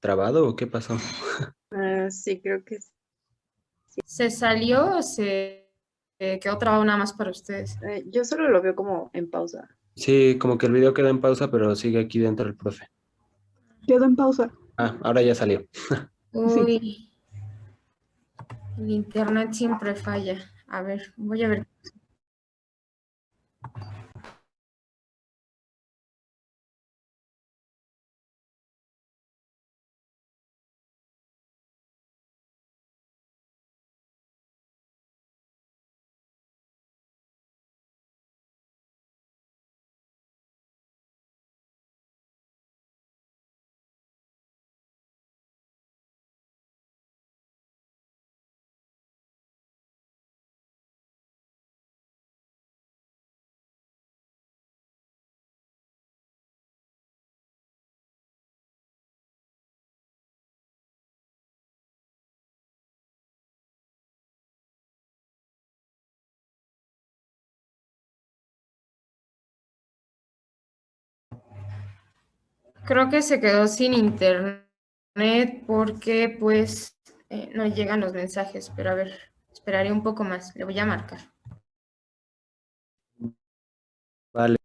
trabado o qué pasó? Sí, creo que sí. ¿Se salió o se quedó trabado nada más para ustedes? Yo solo lo veo como en pausa. Sí, como que el video queda en pausa, pero sigue aquí dentro el profe. Quedó en pausa. Ah, ahora ya salió. Sí. Uy, el internet siempre falla. A ver, voy a ver. Creo que se quedó sin internet porque pues no llegan los mensajes, pero a ver, esperaré un poco más. Le voy a marcar. Vale.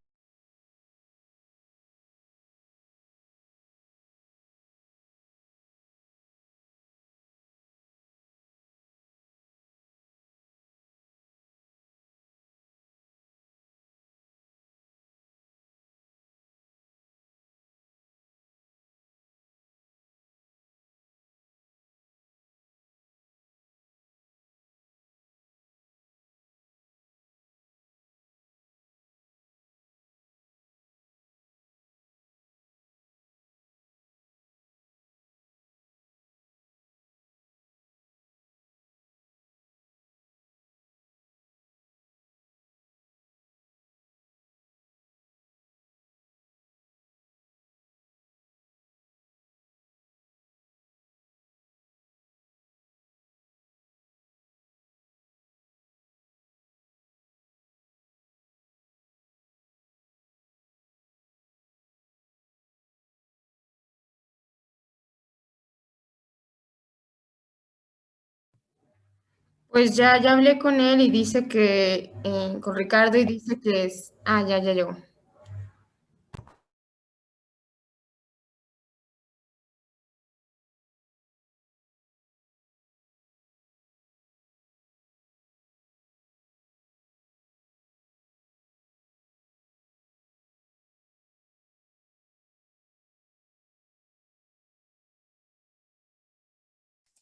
Pues ya hablé con él y dice que, con Ricardo y dice que es, ya llegó.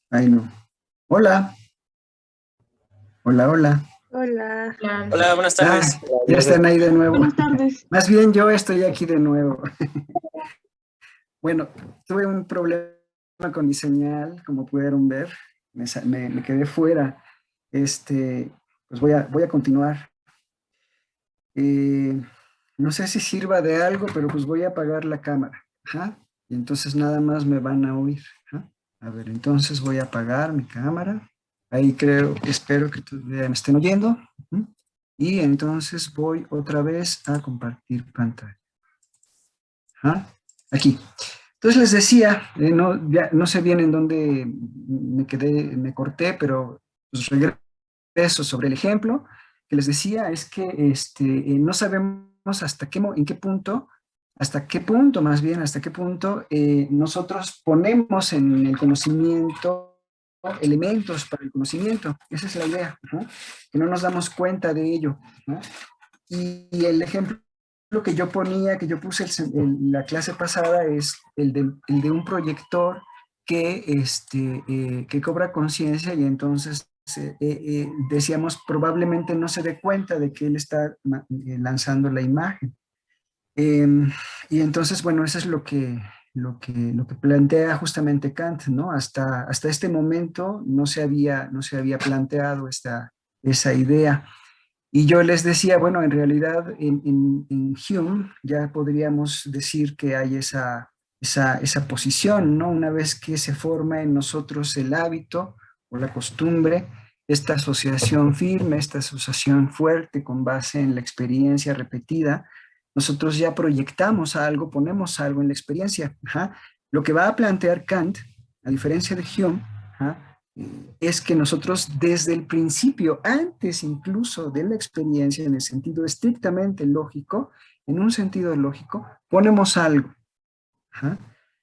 Ay, no. Hola. Hola, hola. Hola. Hola, buenas tardes. Ya están ahí de nuevo. Buenas tardes. Más bien yo estoy aquí de nuevo. Bueno, tuve un problema con mi señal, como pudieron ver. Me quedé fuera. Pues voy a continuar. Eh, no sé si sirva de algo, pero pues voy a apagar la cámara. Ajá. Y entonces nada más me van a oír. Ajá. A ver, entonces voy a apagar mi cámara. Ahí espero que todavía me estén oyendo. Ujú. Y entonces voy otra vez a compartir pantalla. Ajá. Aquí. Entonces les decía, no sé bien en dónde me corté, pero pues regreso sobre el ejemplo que les decía, es que no sabemos hasta qué punto nosotros ponemos en el conocimiento elementos para el conocimiento. Esa es la idea, ¿no? Que no nos damos cuenta de ello, ¿no? Y el ejemplo que yo puse en la clase pasada es el de un proyector que cobra conciencia y entonces decíamos probablemente no se dé cuenta de que él está lanzando la imagen. Y entonces, bueno, eso es lo que plantea justamente Kant, ¿no? Hasta este momento no se había planteado esa idea. Y yo les decía, bueno, en realidad en Hume ya podríamos decir que hay esa posición, ¿no? Una vez que se forma en nosotros el hábito o la costumbre, esta asociación firme, esta asociación fuerte con base en la experiencia repetida, nosotros ya proyectamos algo, ponemos algo en la experiencia. Ajá. Lo que va a plantear Kant, a diferencia de Hume, es que nosotros desde el principio, antes incluso de la experiencia, en el sentido estrictamente lógico, en un sentido lógico, ponemos algo.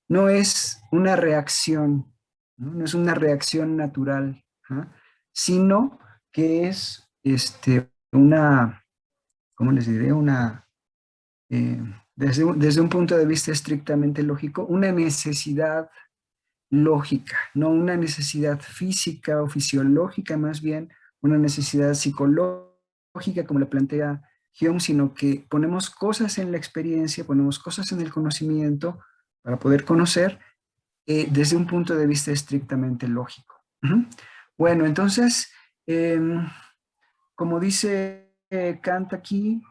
No es una reacción, no es una reacción natural, sino que es una, ¿cómo les diré? Desde un punto de vista estrictamente lógico, una necesidad lógica, no una necesidad física o fisiológica, más bien una necesidad psicológica, como le plantea Hume, sino que ponemos cosas en la experiencia, ponemos cosas en el conocimiento para poder conocer desde un punto de vista estrictamente lógico. Bueno, entonces, como dice Kant aquí,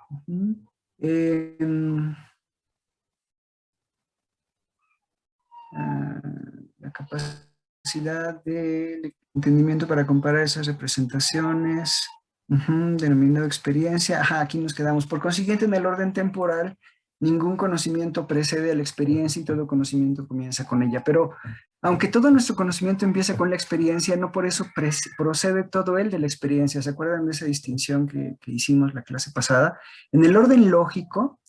la capacidad del entendimiento para comparar esas representaciones, denominado experiencia. Aquí nos quedamos. Por consiguiente, en el orden temporal, ningún conocimiento precede a la experiencia y todo conocimiento comienza con ella. Pero aunque todo nuestro conocimiento empieza con la experiencia, no por eso procede todo él de la experiencia. ¿Se acuerdan de esa distinción que hicimos la clase pasada? En el orden lógico,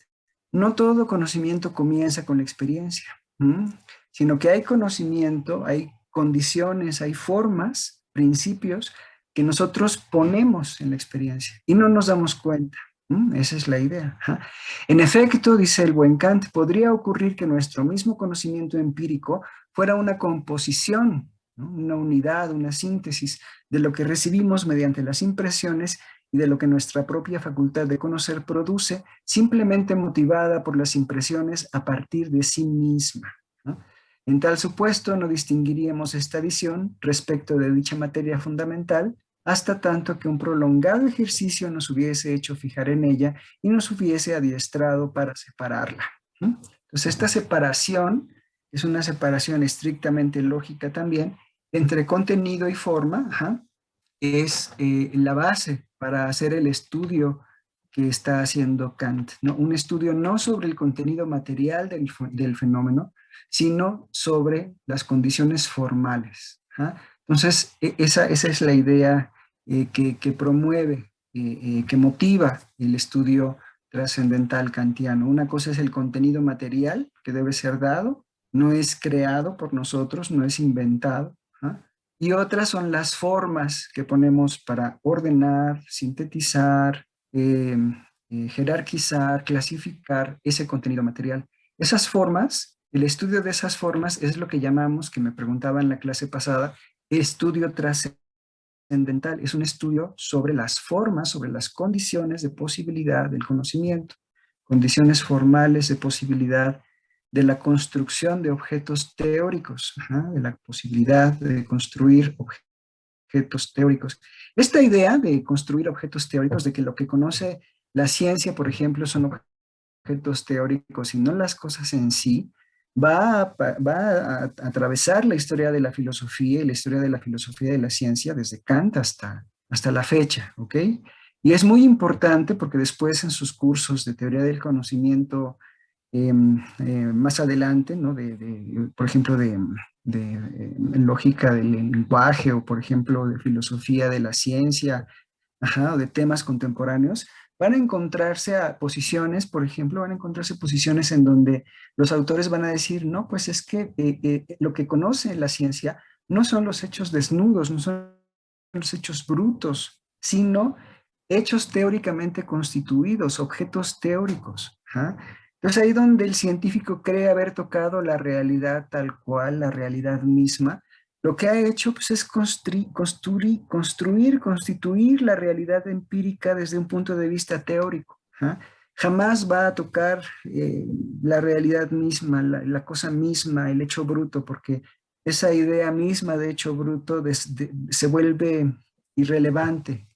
no todo conocimiento comienza con la experiencia, sino que hay conocimiento, hay condiciones, hay formas, principios que nosotros ponemos en la experiencia y no nos damos cuenta. Esa es la idea. En efecto, dice el buen Kant, podría ocurrir que nuestro mismo conocimiento empírico fuera una composición, ¿no? Una unidad, una síntesis de lo que recibimos mediante las impresiones y de lo que nuestra propia facultad de conocer produce, simplemente motivada por las impresiones a partir de sí misma, ¿no? En tal supuesto, no distinguiríamos esta visión respecto de dicha materia fundamental hasta tanto que un prolongado ejercicio nos hubiese hecho fijar en ella y nos hubiese adiestrado para separarla. Entonces, esta separación es una separación estrictamente lógica también entre contenido y forma, es la base para hacer el estudio que está haciendo Kant, ¿no? Un estudio no sobre el contenido material del fenómeno, sino sobre las condiciones formales. Entonces, esa es la idea que promueve, que motiva el estudio trascendental kantiano. Una cosa es el contenido material que debe ser dado, no es creado por nosotros, no es inventado, y otras son las formas que ponemos para ordenar, sintetizar, jerarquizar, clasificar ese contenido material. Esas formas, el estudio de esas formas es lo que llamamos, que me preguntaba en la clase pasada, estudio trascendental. Es un estudio sobre las formas, sobre las condiciones de posibilidad del conocimiento, condiciones formales de posibilidad de la construcción de objetos teóricos, de la posibilidad de construir objetos teóricos. Esta idea de construir objetos teóricos, de que lo que conoce la ciencia, por ejemplo, son objetos teóricos y no las cosas en sí, va a atravesar la historia de la filosofía y la historia de la filosofía de la ciencia desde Kant hasta la fecha, ¿ok? Y es muy importante porque después en sus cursos de teoría del conocimiento más adelante, ¿no? Por ejemplo, de lógica del lenguaje o, por ejemplo, de filosofía de la ciencia, o de temas contemporáneos, van a encontrarse a posiciones, por ejemplo, van a encontrarse posiciones en donde los autores van a decir, no, pues es que lo que conoce la ciencia no son los hechos desnudos, no son los hechos brutos, sino hechos teóricamente constituidos, objetos teóricos. Entonces ahí donde el científico cree haber tocado la realidad tal cual, la realidad misma, lo que ha hecho pues, es constituir la realidad empírica desde un punto de vista teórico. Jamás va a tocar la realidad misma, la cosa misma, el hecho bruto, porque esa idea misma de hecho bruto se vuelve irrelevante,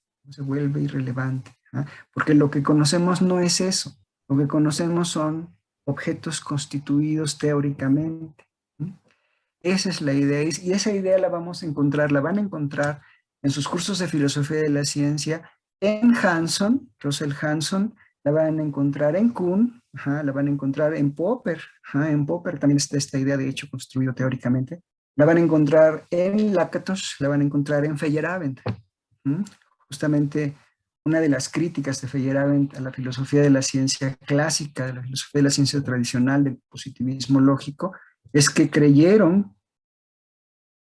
porque lo que conocemos no es eso. Lo que conocemos son objetos constituidos teóricamente. Esa es la idea, y esa idea la van a encontrar en sus cursos de filosofía de la ciencia, en Hanson, Russell Hanson, la van a encontrar en Kuhn, la van a encontrar en Popper. En Popper también está esta idea de hecho construido teóricamente. La van a encontrar en Lakatos, la van a encontrar en Feyerabend. Justamente una de las críticas de Feyerabend a la filosofía de la ciencia clásica, de la filosofía de la ciencia tradicional, del positivismo lógico, es que creyeron,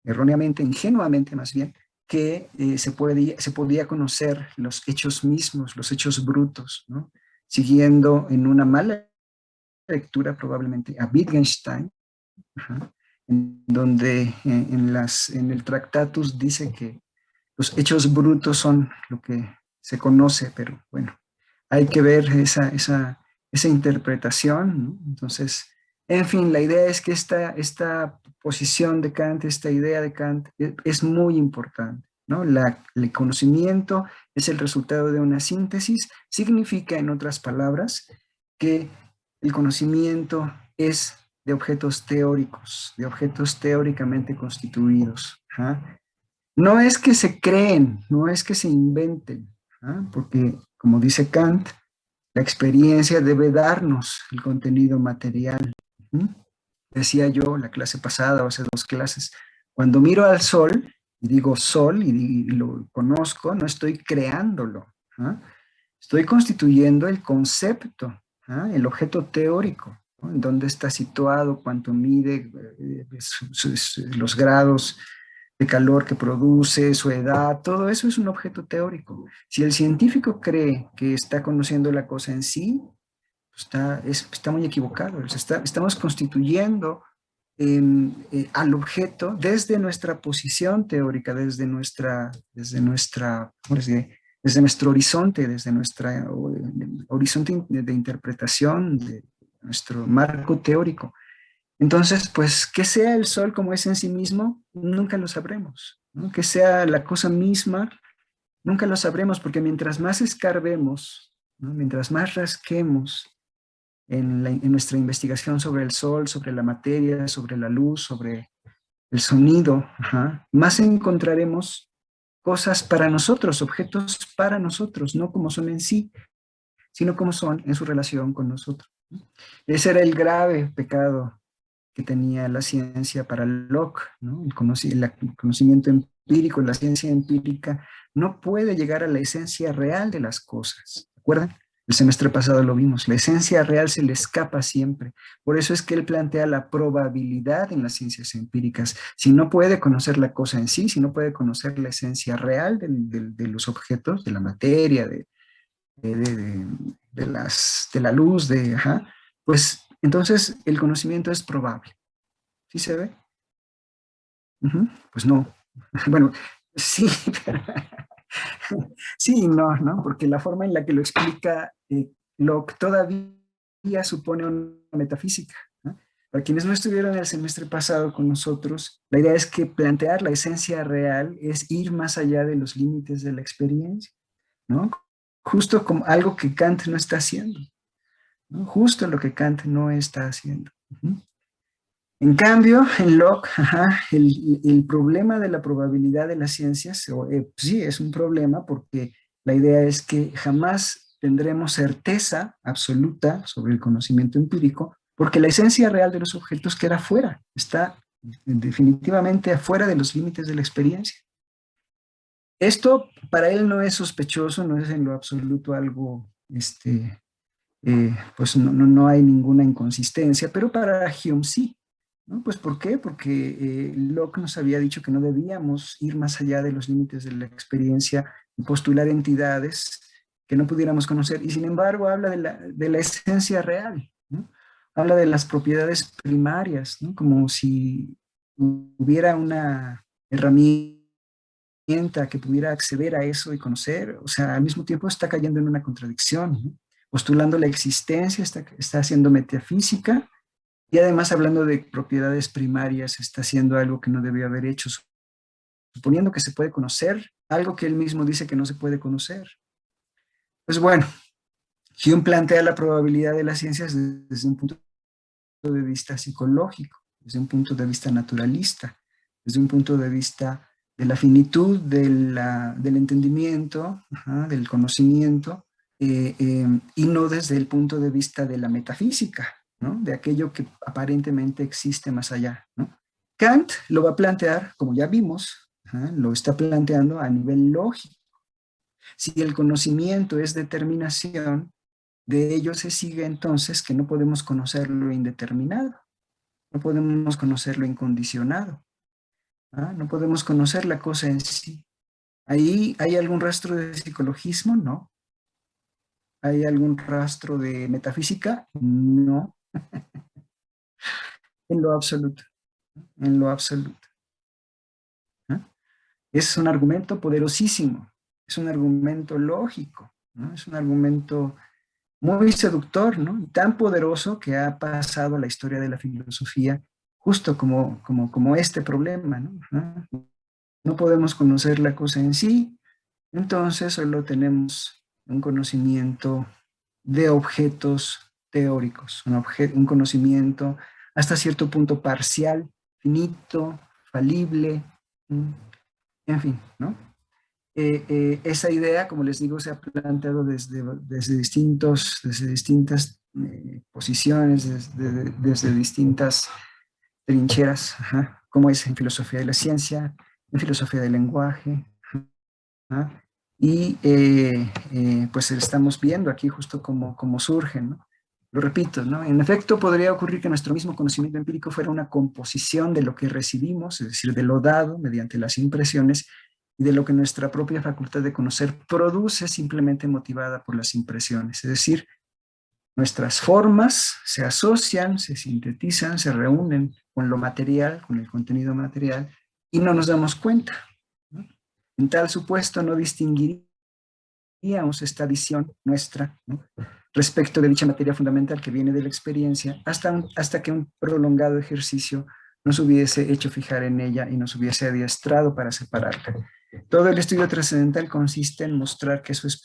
erróneamente, ingenuamente más bien, que se podía conocer los hechos mismos, los hechos brutos, ¿no? Siguiendo en una mala lectura probablemente a Wittgenstein, en donde en el Tractatus dice que los hechos brutos son lo que se conoce, pero bueno, hay que ver esa interpretación, ¿no? Entonces, en fin, la idea es que esta posición de Kant, esta idea de Kant es muy importante, ¿no? El conocimiento es el resultado de una síntesis, significa, en otras palabras, que el conocimiento es de objetos teóricos, de objetos teóricamente constituidos. No es que se creen, no es que se inventen, porque, como dice Kant, la experiencia debe darnos el contenido material. Decía yo la clase pasada o hace 2 clases, cuando miro al sol y digo sol y lo conozco, no estoy creándolo. Estoy constituyendo el concepto, el objeto teórico, ¿no? En dónde está situado, cuánto mide, los grados de calor que produce, su edad, todo eso es un objeto teórico. Si el científico cree que está conociendo la cosa en sí, está muy equivocado. Estamos constituyendo al objeto desde nuestra posición teórica, desde nuestro horizonte, desde nuestro horizonte de interpretación, de nuestro marco teórico. Entonces, pues, que sea el sol como es en sí mismo, nunca lo sabremos, ¿no? Que sea la cosa misma, nunca lo sabremos, porque mientras más escarbemos, ¿no? Mientras más rasquemos en nuestra investigación sobre el sol, sobre la materia, sobre la luz, sobre el sonido, más encontraremos cosas para nosotros, objetos para nosotros, no como son en sí, sino como son en su relación con nosotros. Ese era el grave pecado que tenía la ciencia para Locke, ¿no? El conocimiento empírico, la ciencia empírica, no puede llegar a la esencia real de las cosas. ¿Recuerdan? El semestre pasado lo vimos, la esencia real se le escapa siempre. Por eso es que él plantea la probabilidad en las ciencias empíricas. Si no puede conocer la cosa en sí, si no puede conocer la esencia real de los objetos, de la materia, de la luz, pues entonces el conocimiento es probable. ¿Sí se ve? Pues no. Bueno, sí, pero sí, no, porque la forma en la que lo explica Locke todavía supone una metafísica, ¿no? Para quienes no estuvieron el semestre pasado con nosotros, la idea es que plantear la esencia real es ir más allá de los límites de la experiencia, ¿no? Justo como algo que Kant no está haciendo, ¿no? Justo lo que Kant no está haciendo. En cambio, en Locke, el problema de la probabilidad de las ciencias, sí, es un problema porque la idea es que jamás tendremos certeza absoluta sobre el conocimiento empírico, porque la esencia real de los objetos queda fuera, está definitivamente afuera de los límites de la experiencia. Esto para él no es sospechoso, no es en lo absoluto algo, pues no hay ninguna inconsistencia, pero para Hume sí, ¿no? Pues ¿por qué? Porque Locke nos había dicho que no debíamos ir más allá de los límites de la experiencia y postular entidades que no pudiéramos conocer, y sin embargo habla de la esencia real, ¿no? Habla de las propiedades primarias, ¿no? Como si hubiera una herramienta que pudiera acceder a eso y conocer, o sea, al mismo tiempo está cayendo en una contradicción, ¿no? Postulando la existencia, está haciendo metafísica, y además hablando de propiedades primarias, está haciendo algo que no debió haber hecho, suponiendo que se puede conocer algo que él mismo dice que no se puede conocer. Pues bueno, Hume plantea la probabilidad de las ciencias desde un punto de vista psicológico, desde un punto de vista naturalista, desde un punto de vista de la finitud del entendimiento, del conocimiento, y no desde el punto de vista de la metafísica, ¿no? De aquello que aparentemente existe más allá, ¿no? Kant lo va a plantear, como ya vimos, lo está planteando a nivel lógico. Si el conocimiento es determinación, de ello se sigue entonces que no podemos conocer lo indeterminado, no podemos conocer lo incondicionado, no podemos conocer la cosa en sí. ¿Ahí hay algún rastro de psicologismo? No. ¿Hay algún rastro de metafísica? No. En lo absoluto. En lo absoluto. Es un argumento poderosísimo. Es un argumento lógico, ¿no? Es un argumento muy seductor, ¿no? Y tan poderoso que ha pasado a la historia de la filosofía justo como este problema, ¿no? No podemos conocer la cosa en sí, entonces solo tenemos un conocimiento de objetos teóricos, un conocimiento hasta cierto punto parcial, finito, falible, en fin, ¿no? Esa idea, como les digo, se ha planteado desde distintas posiciones, desde distintas trincheras, como es en filosofía de la ciencia, en filosofía del lenguaje, y pues estamos viendo aquí justo cómo surgen, ¿no? Lo repito, ¿no? En efecto, podría ocurrir que nuestro mismo conocimiento empírico fuera una composición de lo que recibimos, es decir, de lo dado mediante las impresiones, y de lo que nuestra propia facultad de conocer produce simplemente motivada por las impresiones. Es decir, nuestras formas se asocian, se sintetizan, se reúnen con lo material, con el contenido material, y no nos damos cuenta, ¿no? En tal supuesto no distinguiríamos esta visión nuestra, ¿no?, respecto de dicha materia fundamental que viene de la experiencia, hasta que un prolongado ejercicio nos hubiese hecho fijar en ella y nos hubiese adiestrado para separarla. Todo el estudio trascendental consiste en mostrar que eso es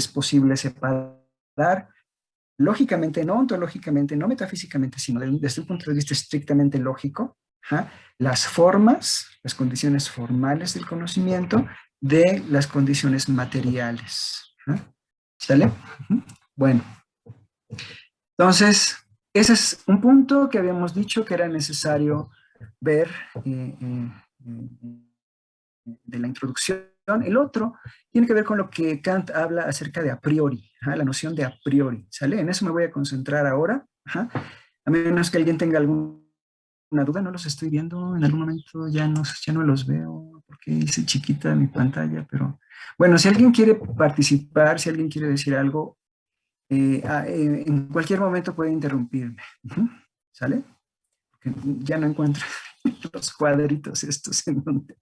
posible separar lógicamente, no ontológicamente, no metafísicamente, sino desde un punto de vista estrictamente lógico, las formas, las condiciones formales del conocimiento de las condiciones materiales. ¿Sale? Bueno, entonces, ese es un punto que habíamos dicho que era necesario ver de la introducción. El otro tiene que ver con lo que Kant habla acerca de a priori, la noción de a priori, ¿sale? En eso me voy a concentrar ahora, a menos que alguien tenga alguna duda. No los estoy viendo, en algún momento ya no los veo, porque hice chiquita mi pantalla, pero bueno, si alguien quiere participar, si alguien quiere decir algo, en cualquier momento puede interrumpirme, ¿sale? Porque ya no encuentro los cuadritos estos en donde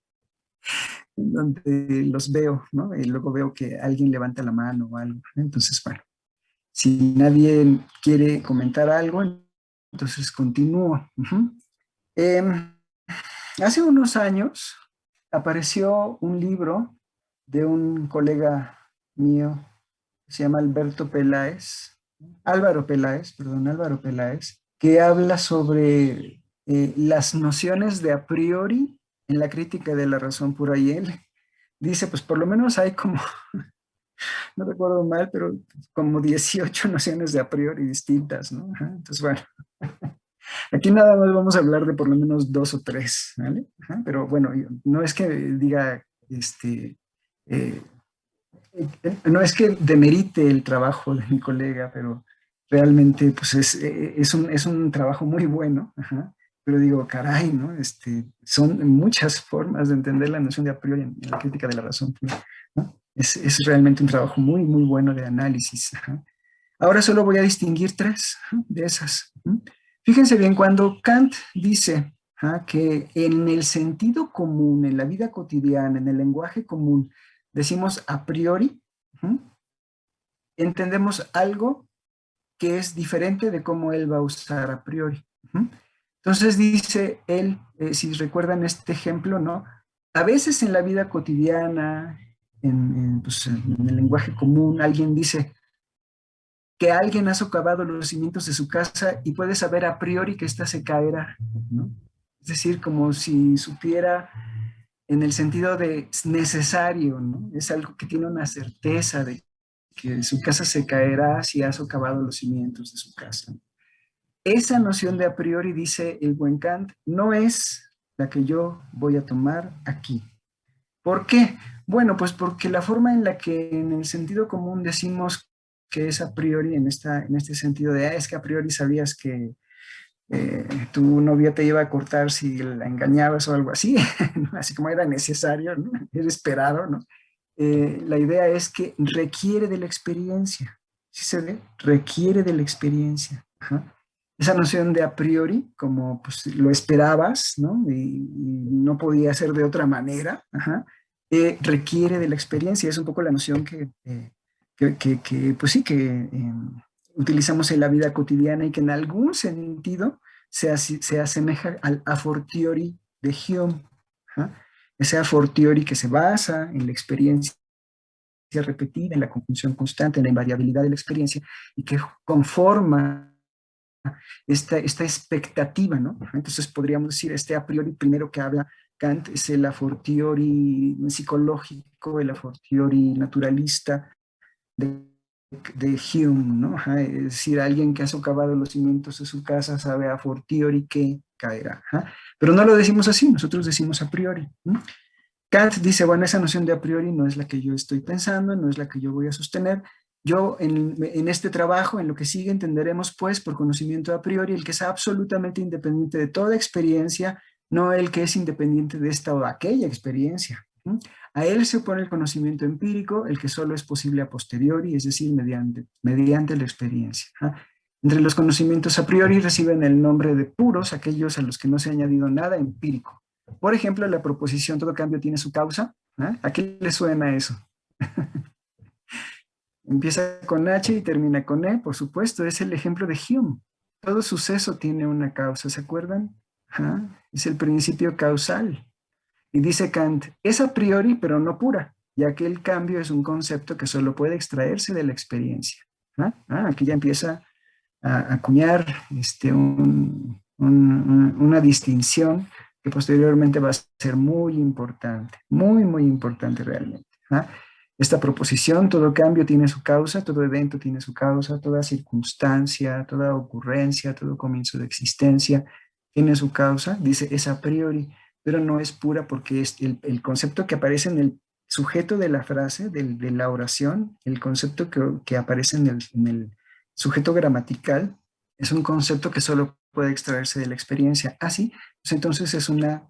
los veo, ¿no? Y luego veo que alguien levanta la mano o algo. Entonces, bueno, si nadie quiere comentar algo, entonces continúo. Hace unos años apareció un libro de un colega mío, se llama Álvaro Peláez, que habla sobre las nociones de a priori en la crítica de la razón pura, y él dice, pues por lo menos hay como, no recuerdo mal, pero como 18 nociones de a priori distintas, ¿no? Entonces, bueno, aquí nada más vamos a hablar de por lo menos 2 o 3, ¿vale? Pero bueno, no es que diga, no es que demerite el trabajo de mi colega, pero realmente pues es un trabajo muy bueno, pero digo, caray, ¿no? Son muchas formas de entender la noción de a priori en la crítica de la razón, ¿no? Es realmente un trabajo muy, muy bueno de análisis. Ahora solo voy a distinguir 3 de esas. Fíjense bien, cuando Kant dice que en el sentido común, en la vida cotidiana, en el lenguaje común, decimos a priori, entendemos algo que es diferente de cómo él va a usar a priori. Entonces dice él, si recuerdan este ejemplo, ¿no? A veces en la vida cotidiana, pues, en el lenguaje común, alguien dice que alguien ha socavado los cimientos de su casa y puede saber a priori que ésta se caerá, ¿no? Es decir, como si supiera en el sentido de necesario, ¿no? Es algo que tiene una certeza de que su casa se caerá si ha socavado los cimientos de su casa. Esa noción de a priori, dice el buen Kant, no es la que yo voy a tomar aquí. ¿Por qué? Bueno, pues porque la forma en la que en el sentido común decimos que es a priori, en este sentido de, es que a priori sabías que tu novia te iba a cortar si la engañabas o algo así, ¿no? Así como era necesario, ¿no? Era esperado, ¿no? La idea es que requiere de la experiencia, ¿sí se ve? Requiere de la experiencia. Ajá. Esa noción de a priori, como pues, lo esperabas, ¿no? Y no podía ser de otra manera, ajá, requiere de la experiencia. Es un poco la noción que pues sí, que utilizamos en la vida cotidiana y que en algún sentido se asemeja al a fortiori de Hume. ¿Ah? Ese a fortiori que se basa en la experiencia repetida, en la conjunción constante, en la invariabilidad de la experiencia y que conforma esta expectativa, ¿no? Entonces podríamos decir, este a priori primero que habla Kant es el a fortiori psicológico, el a fortiori naturalista, de Hume, ¿no? Ajá, es decir, alguien que ha socavado los cimientos de su casa sabe a fortiori que caerá. Ajá. Pero no lo decimos así, nosotros decimos a priori. ¿No? Kant dice, bueno, esa noción de a priori no es la que yo estoy pensando, no es la que yo voy a sostener. Yo en este trabajo, en lo que sigue, entenderemos pues por conocimiento a priori el que es absolutamente independiente de toda experiencia, no el que es independiente de esta o aquella experiencia. A él se opone el conocimiento empírico, el que solo es posible a posteriori, es decir, mediante la experiencia. Entre los conocimientos a priori reciben el nombre de puros, aquellos a los que no se ha añadido nada empírico. Por ejemplo, la proposición todo cambio tiene su causa. ¿A qué le suena eso? Empieza con H y termina con E, por supuesto, es el ejemplo de Hume. Todo suceso tiene una causa, ¿se acuerdan? Es el principio causal. Y dice Kant, es a priori, pero no pura, ya que el cambio es un concepto que solo puede extraerse de la experiencia. Aquí ya empieza a acuñar una distinción que posteriormente va a ser muy importante, muy importante realmente. Esta proposición, todo cambio tiene su causa, todo evento tiene su causa, toda circunstancia, toda ocurrencia, todo comienzo de existencia tiene su causa, dice, es a priori, pero no es pura porque es el concepto que aparece en el sujeto de la frase, de la oración, el concepto que aparece en el sujeto gramatical, es un concepto que solo puede extraerse de la experiencia. Así, pues entonces es una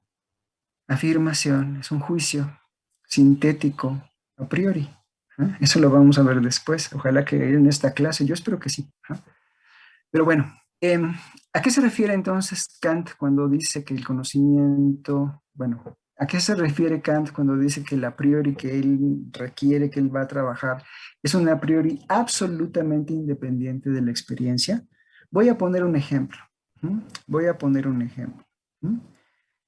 afirmación, es un juicio sintético a priori. Eso lo vamos a ver después, ojalá que en esta clase, yo espero que sí. Pero bueno, ¿a qué se refiere entonces Kant cuando dice que el conocimiento, bueno, ¿a qué se refiere Kant cuando dice que el a priori que él requiere, que él va a trabajar, es un a priori absolutamente independiente de la experiencia? Voy a poner un ejemplo.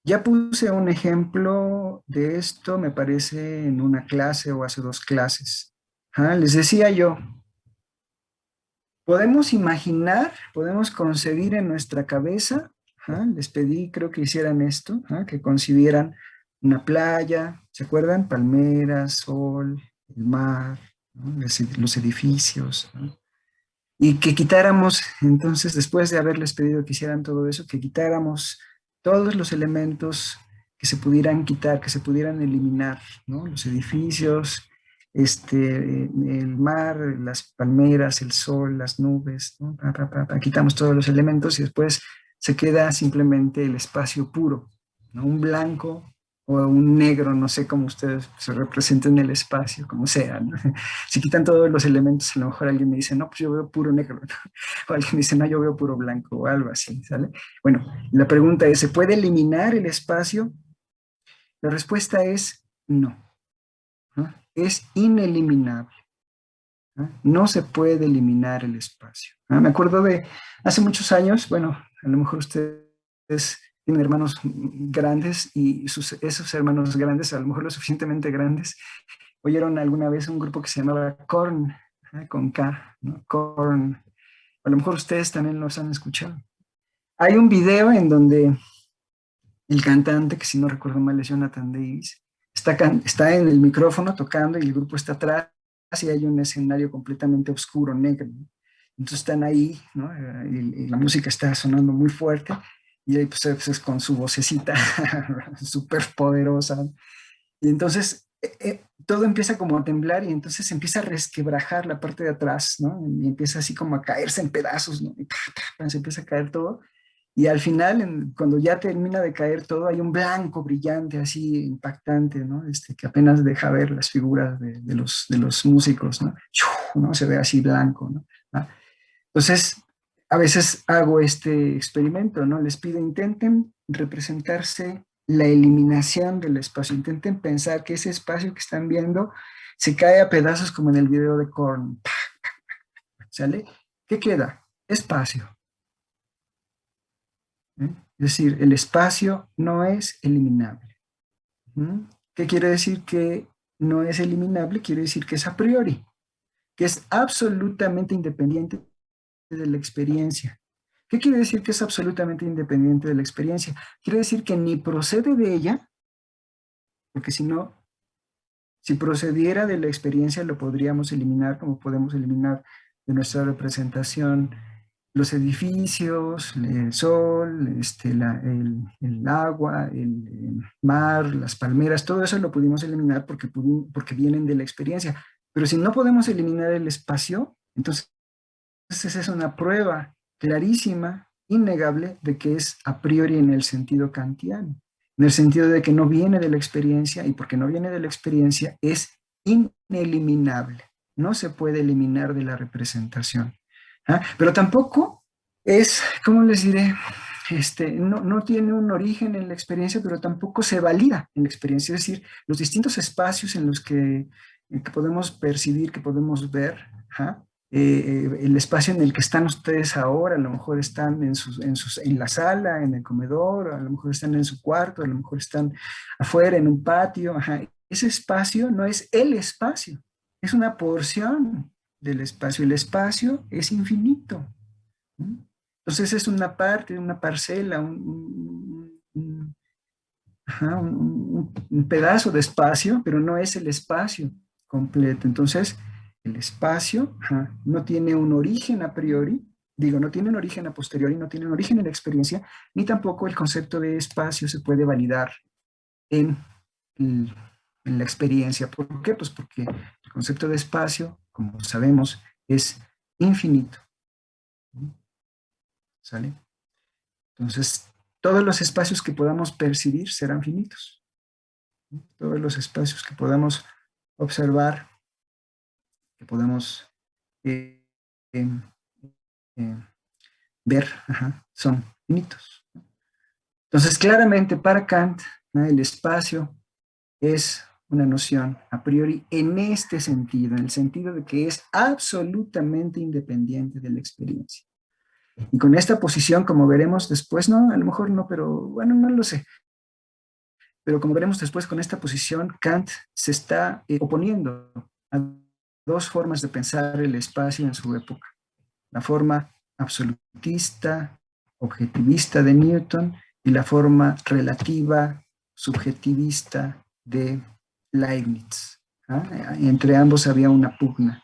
Ya puse un ejemplo de esto, me parece, en una clase o hace 2 clases. Les decía yo, podemos imaginar, podemos concebir en nuestra cabeza, les pedí, creo que hicieran esto, que concibieran una playa, ¿se acuerdan? Palmeras, sol, el mar, ¿no? Los edificios, ¿no? Y que quitáramos, entonces, después de haberles pedido que hicieran todo eso, que quitáramos todos los elementos que se pudieran quitar, que se pudieran eliminar, ¿no? Los edificios, el mar, las palmeras, el sol, las nubes, ¿no? Quitamos todos los elementos y después se queda simplemente el espacio puro, ¿no? Un blanco o un negro, no sé cómo ustedes se representen el espacio, como sea, ¿no? Si quitan todos los elementos, a lo mejor alguien me dice, no, pues yo veo puro negro, ¿no? O alguien dice, no, yo veo puro blanco, o algo así, ¿sale? Bueno, la pregunta es, ¿se puede eliminar el espacio? La respuesta es no. Es ineliminable. No se puede eliminar el espacio. Me acuerdo de hace muchos años, bueno, a lo mejor ustedes tienen hermanos grandes y esos hermanos grandes, a lo mejor lo suficientemente grandes, oyeron alguna vez un grupo que se llamaba Korn, con K, ¿no? Korn. A lo mejor ustedes también los han escuchado. Hay un video en donde el cantante, que si no recuerdo mal es Jonathan Davis, está en el micrófono tocando y el grupo está atrás y hay un escenario completamente oscuro, negro, ¿no? Entonces están ahí, ¿no? Y la música está sonando muy fuerte, y ahí pues con su vocecita súper poderosa. Y entonces todo empieza como a temblar y entonces empieza a resquebrajar la parte de atrás, ¿no? Y empieza así como a caerse en pedazos, ¿no? Y se empieza a caer todo. Y al final, cuando ya termina de caer todo, hay un blanco brillante, así impactante, ¿no? Que apenas deja ver las figuras de los músicos, ¿no? ¿No? Se ve así blanco, ¿no? ¿Ah? Entonces, a veces hago este experimento, ¿no? Les pido, intenten representarse la eliminación del espacio, intenten pensar que ese espacio que están viendo se cae a pedazos como en el video de Korn. ¿Sale? ¿Qué queda? Espacio. Es decir, el espacio no es eliminable. ¿Qué quiere decir que no es eliminable? Quiere decir que es a priori, que es absolutamente independiente de la experiencia. ¿Qué quiere decir que es absolutamente independiente de la experiencia? Quiere decir que ni procede de ella, porque si no, si procediera de la experiencia lo podríamos eliminar, como podemos eliminar de nuestra representación los edificios, el sol, el agua, el mar, las palmeras, todo eso lo pudimos eliminar porque vienen de la experiencia. Pero si no podemos eliminar el espacio, entonces esa es una prueba clarísima, innegable, de que es a priori en el sentido kantiano, en el sentido de que no viene de la experiencia, y porque no viene de la experiencia es ineliminable, no se puede eliminar de la representación. ¿Ah? Pero tampoco es, ¿cómo les diré? No tiene un origen en la experiencia, pero tampoco se valida en la experiencia. Es decir, los distintos espacios en los que podemos percibir, que podemos ver, ¿ah? El espacio en el que están ustedes ahora, a lo mejor están en la sala, en el comedor, a lo mejor están en su cuarto, a lo mejor están afuera en un patio. Ajá. Ese espacio no es el espacio, es una porción del espacio. El espacio es infinito. Entonces es una parte, una parcela, un pedazo de espacio, pero no es el espacio completo. Entonces, el espacio no tiene un origen a priori, no tiene un origen a posteriori, no tiene un origen en la experiencia, ni tampoco el concepto de espacio se puede validar en la experiencia. ¿Por qué? Pues porque el concepto de espacio, como sabemos, es infinito. ¿Sale? Entonces, todos los espacios que podamos percibir serán finitos. Todos los espacios que podamos observar, que podamos ver, son finitos. Entonces, claramente para Kant, ¿no? El espacio es una noción a priori en este sentido, en el sentido de que es absolutamente independiente de la experiencia. Y con esta posición, como veremos después, no, a lo mejor no, pero bueno, no lo sé. Pero como veremos después, con esta posición, Kant se está oponiendo a dos formas de pensar el espacio en su época. La forma absolutista, objetivista de Newton y la forma relativa, subjetivista de Leibniz. Entre ambos había una pugna.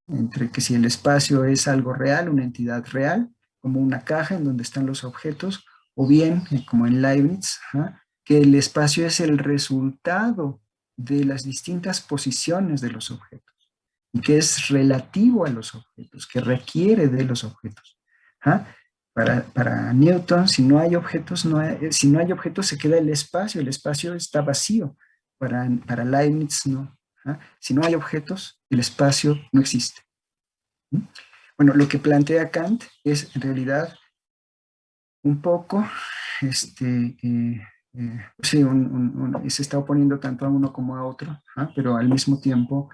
Entre que si el espacio es algo real, una entidad real, como una caja en donde están los objetos, o bien, como en Leibniz, que el espacio es el resultado de las distintas posiciones de los objetos, y que es relativo a los objetos, que requiere de los objetos. Para Newton, si no hay objetos, se queda el espacio está vacío. Para Leibniz, no. Si no hay objetos, el espacio no existe. Bueno, lo que plantea Kant es en realidad un poco, sí, se está oponiendo tanto a uno como a otro, pero al mismo tiempo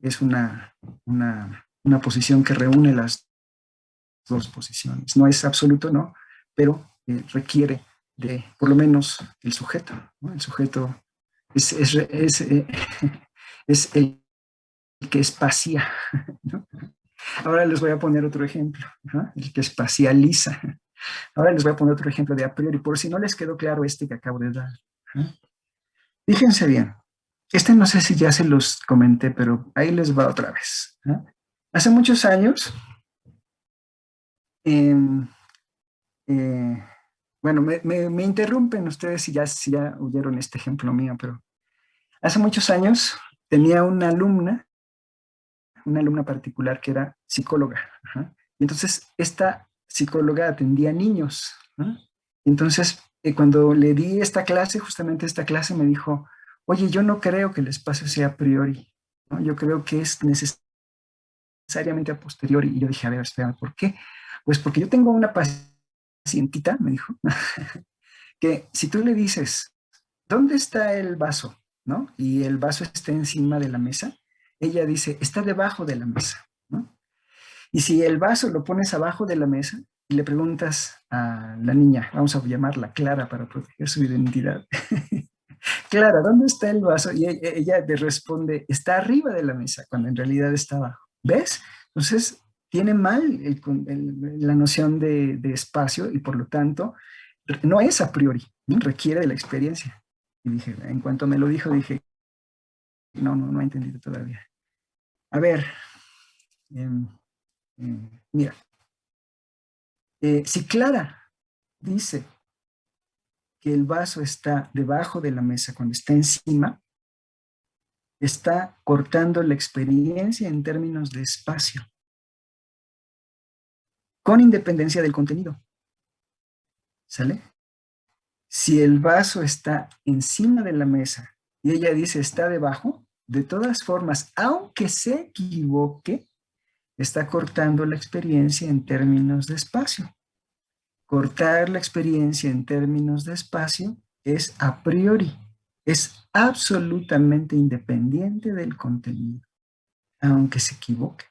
es una posición que reúne las dos posiciones. No es absoluto, no, pero requiere de, por lo menos, el sujeto, ¿no? El sujeto es el que espacia, ¿no? Ahora les voy a poner otro ejemplo, el que espacializa. Ahora les voy a poner otro ejemplo de a priori, por si no les quedó claro este que acabo de dar. Fíjense bien, Este no sé si ya se los comenté, pero ahí les va otra vez. Hace muchos años, em, bueno, me interrumpen ustedes si ya oyeron este ejemplo mío, pero hace muchos años tenía una alumna particular que era psicóloga. Y entonces esta psicóloga atendía niños, ¿no? Entonces, cuando le di esta clase, justamente esta clase me dijo, oye, yo no creo que el espacio sea a priori, ¿no? Yo creo que es necesariamente a posteriori. Y yo dije, a ver, espera, ¿por qué? Pues porque yo tengo una pacientita, me dijo, que si tú le dices, ¿dónde está el vaso? ¿No? Y el vaso está encima de la mesa, ella dice, está debajo de la mesa, ¿no? Y si el vaso lo pones abajo de la mesa y le preguntas a la niña, vamos a llamarla Clara para proteger su identidad, Clara, ¿dónde está el vaso? Y ella te responde, está arriba de la mesa, cuando en realidad está abajo. ¿Ves? Entonces, tiene mal la noción de espacio y por lo tanto no es a priori, ¿no? Requiere de la experiencia. Y dije, en cuanto me lo dijo, dije, no he entendido todavía. A ver, mira, si Clara dice que el vaso está debajo de la mesa cuando está encima, está cortando la experiencia en términos de espacio, con independencia del contenido. ¿Sale? Si el vaso está encima de la mesa y ella dice está debajo, de todas formas, aunque se equivoque, está cortando la experiencia en términos de espacio. Cortar la experiencia en términos de espacio es a priori, es absolutamente independiente del contenido, aunque se equivoque,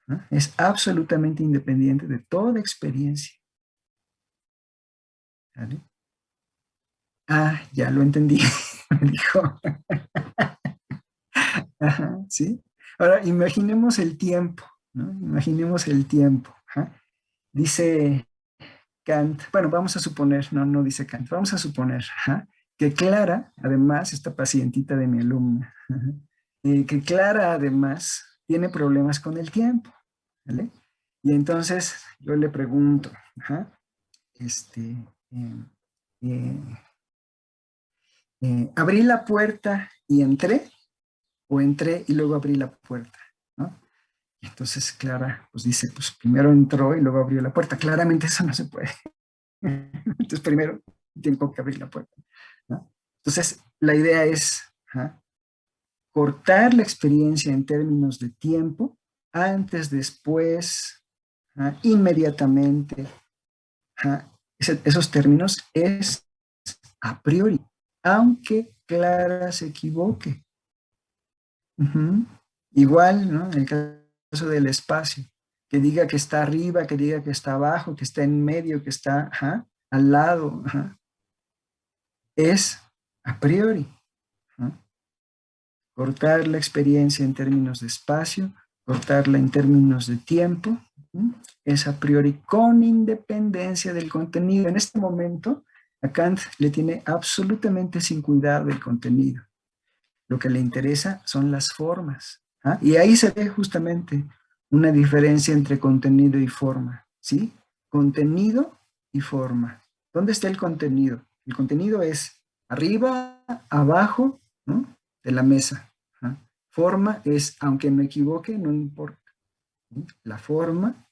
¿no? Es absolutamente independiente de toda experiencia. ¿Vale? Ah, ya lo entendí, me dijo. Ajá, ¿sí? Ahora, imaginemos el tiempo, ¿no? Imaginemos el tiempo. Dice Kant, bueno, vamos a suponer, no dice Kant, vamos a suponer que Clara, además, esta pacientita de mi alumna, que Clara, además, tiene problemas con el tiempo, ¿vale? Y entonces yo le pregunto, eh, ¿abrí la puerta y entré? ¿O entré y luego abrí la puerta? ¿No? Y entonces Clara pues dice, pues primero entró y luego abrió la puerta. Claramente eso no se puede. Entonces primero tengo que abrir la puerta, ¿no? Entonces la idea es cortar la experiencia en términos de tiempo, antes, después, inmediatamente. Esos términos es a priori, aunque Clara se equivoque. Igual, ¿no? En el caso del espacio, que diga que está arriba, que diga que está abajo, que está en medio, que está al lado, es a priori. Cortar la experiencia en términos de espacio, cortarla en términos de tiempo, es a priori con independencia del contenido. En este momento, a Kant le tiene absolutamente sin cuidado el contenido. Lo que le interesa son las formas. Y ahí se ve justamente una diferencia entre contenido y forma. ¿Sí? Contenido y forma. ¿Dónde está el contenido? El contenido es arriba, abajo, ¿no? De la mesa. Forma es, aunque me equivoque, no importa. ¿Sí? La forma,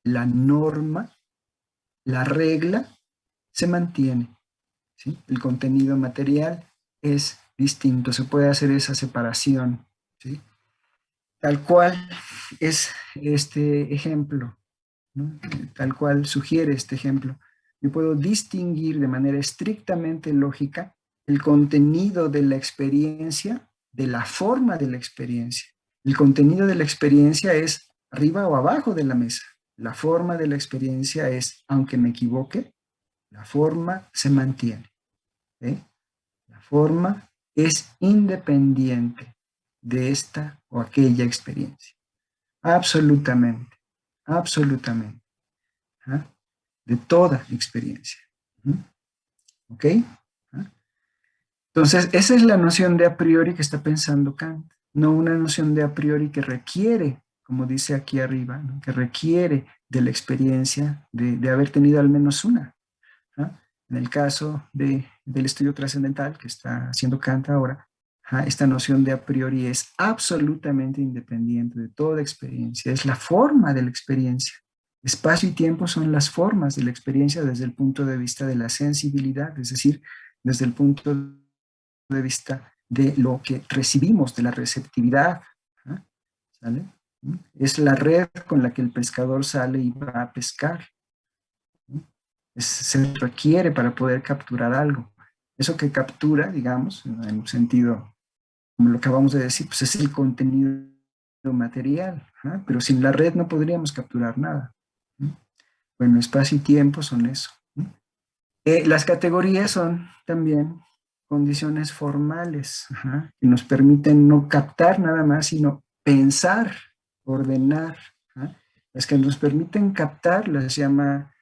la norma, la regla se mantiene. ¿Sí? El contenido material es distinto, se puede hacer esa separación, ¿sí? Tal cual es este ejemplo, ¿no? Tal cual sugiere este ejemplo. Yo puedo distinguir de manera estrictamente lógica el contenido de la experiencia de la forma de la experiencia. El contenido de la experiencia es arriba o abajo de la mesa. La forma de la experiencia es, aunque me equivoque, la forma se mantiene. La forma es independiente de esta o aquella experiencia. Absolutamente, absolutamente. De toda experiencia. ¿Ok? Entonces, esa es la noción de a priori que está pensando Kant, no una noción de a priori que requiere, como dice aquí arriba, ¿no? Que requiere de la experiencia de haber tenido al menos una, ¿no? En el caso del estudio trascendental que está haciendo Kant ahora, esta noción de a priori es absolutamente independiente de toda experiencia, es la forma de la experiencia. Espacio y tiempo son las formas de la experiencia desde el punto de vista de la sensibilidad, es decir, desde el punto de vista de lo que recibimos, de la receptividad. ¿Sale? Es la red con la que el pescador sale y va a pescar. Se requiere para poder capturar algo. Eso que captura, digamos, en un sentido, como lo acabamos de decir, pues es el contenido material, pero sin la red no podríamos capturar nada. Bueno, espacio y tiempo son eso. Las categorías son también condiciones formales, que nos permiten no captar nada más, sino pensar, ordenar. Las que nos permiten captar las llama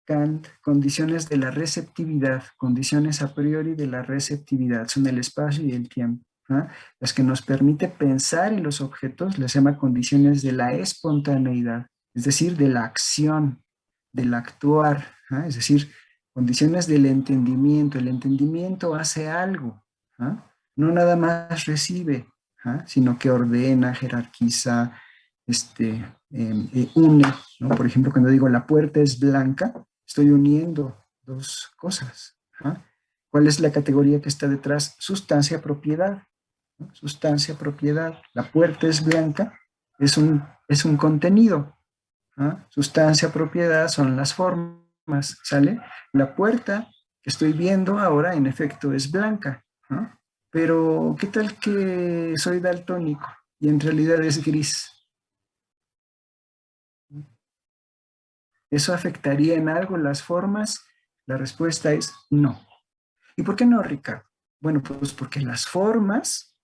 Kant condiciones de la receptividad, condiciones a priori de la receptividad, son el espacio y el tiempo. Las que nos permite pensar en los objetos las llama condiciones de la espontaneidad, es decir, de la acción, del actuar, es decir, condiciones del entendimiento. El entendimiento hace algo, no nada más recibe, sino que ordena, jerarquiza, une, ¿no? Por ejemplo, cuando digo la puerta es blanca, estoy uniendo dos cosas. ¿Cuál es la categoría que está detrás? Sustancia, propiedad. ¿No? Sustancia, propiedad. La puerta es blanca, es un contenido. Sustancia, propiedad son las formas, ¿sale? La puerta que estoy viendo ahora, en efecto, es blanca. Pero, ¿qué tal que soy daltónico y en realidad es gris? ¿Eso afectaría en algo las formas? La respuesta es no. ¿Y por qué no, Ricardo? Bueno, pues porque las formas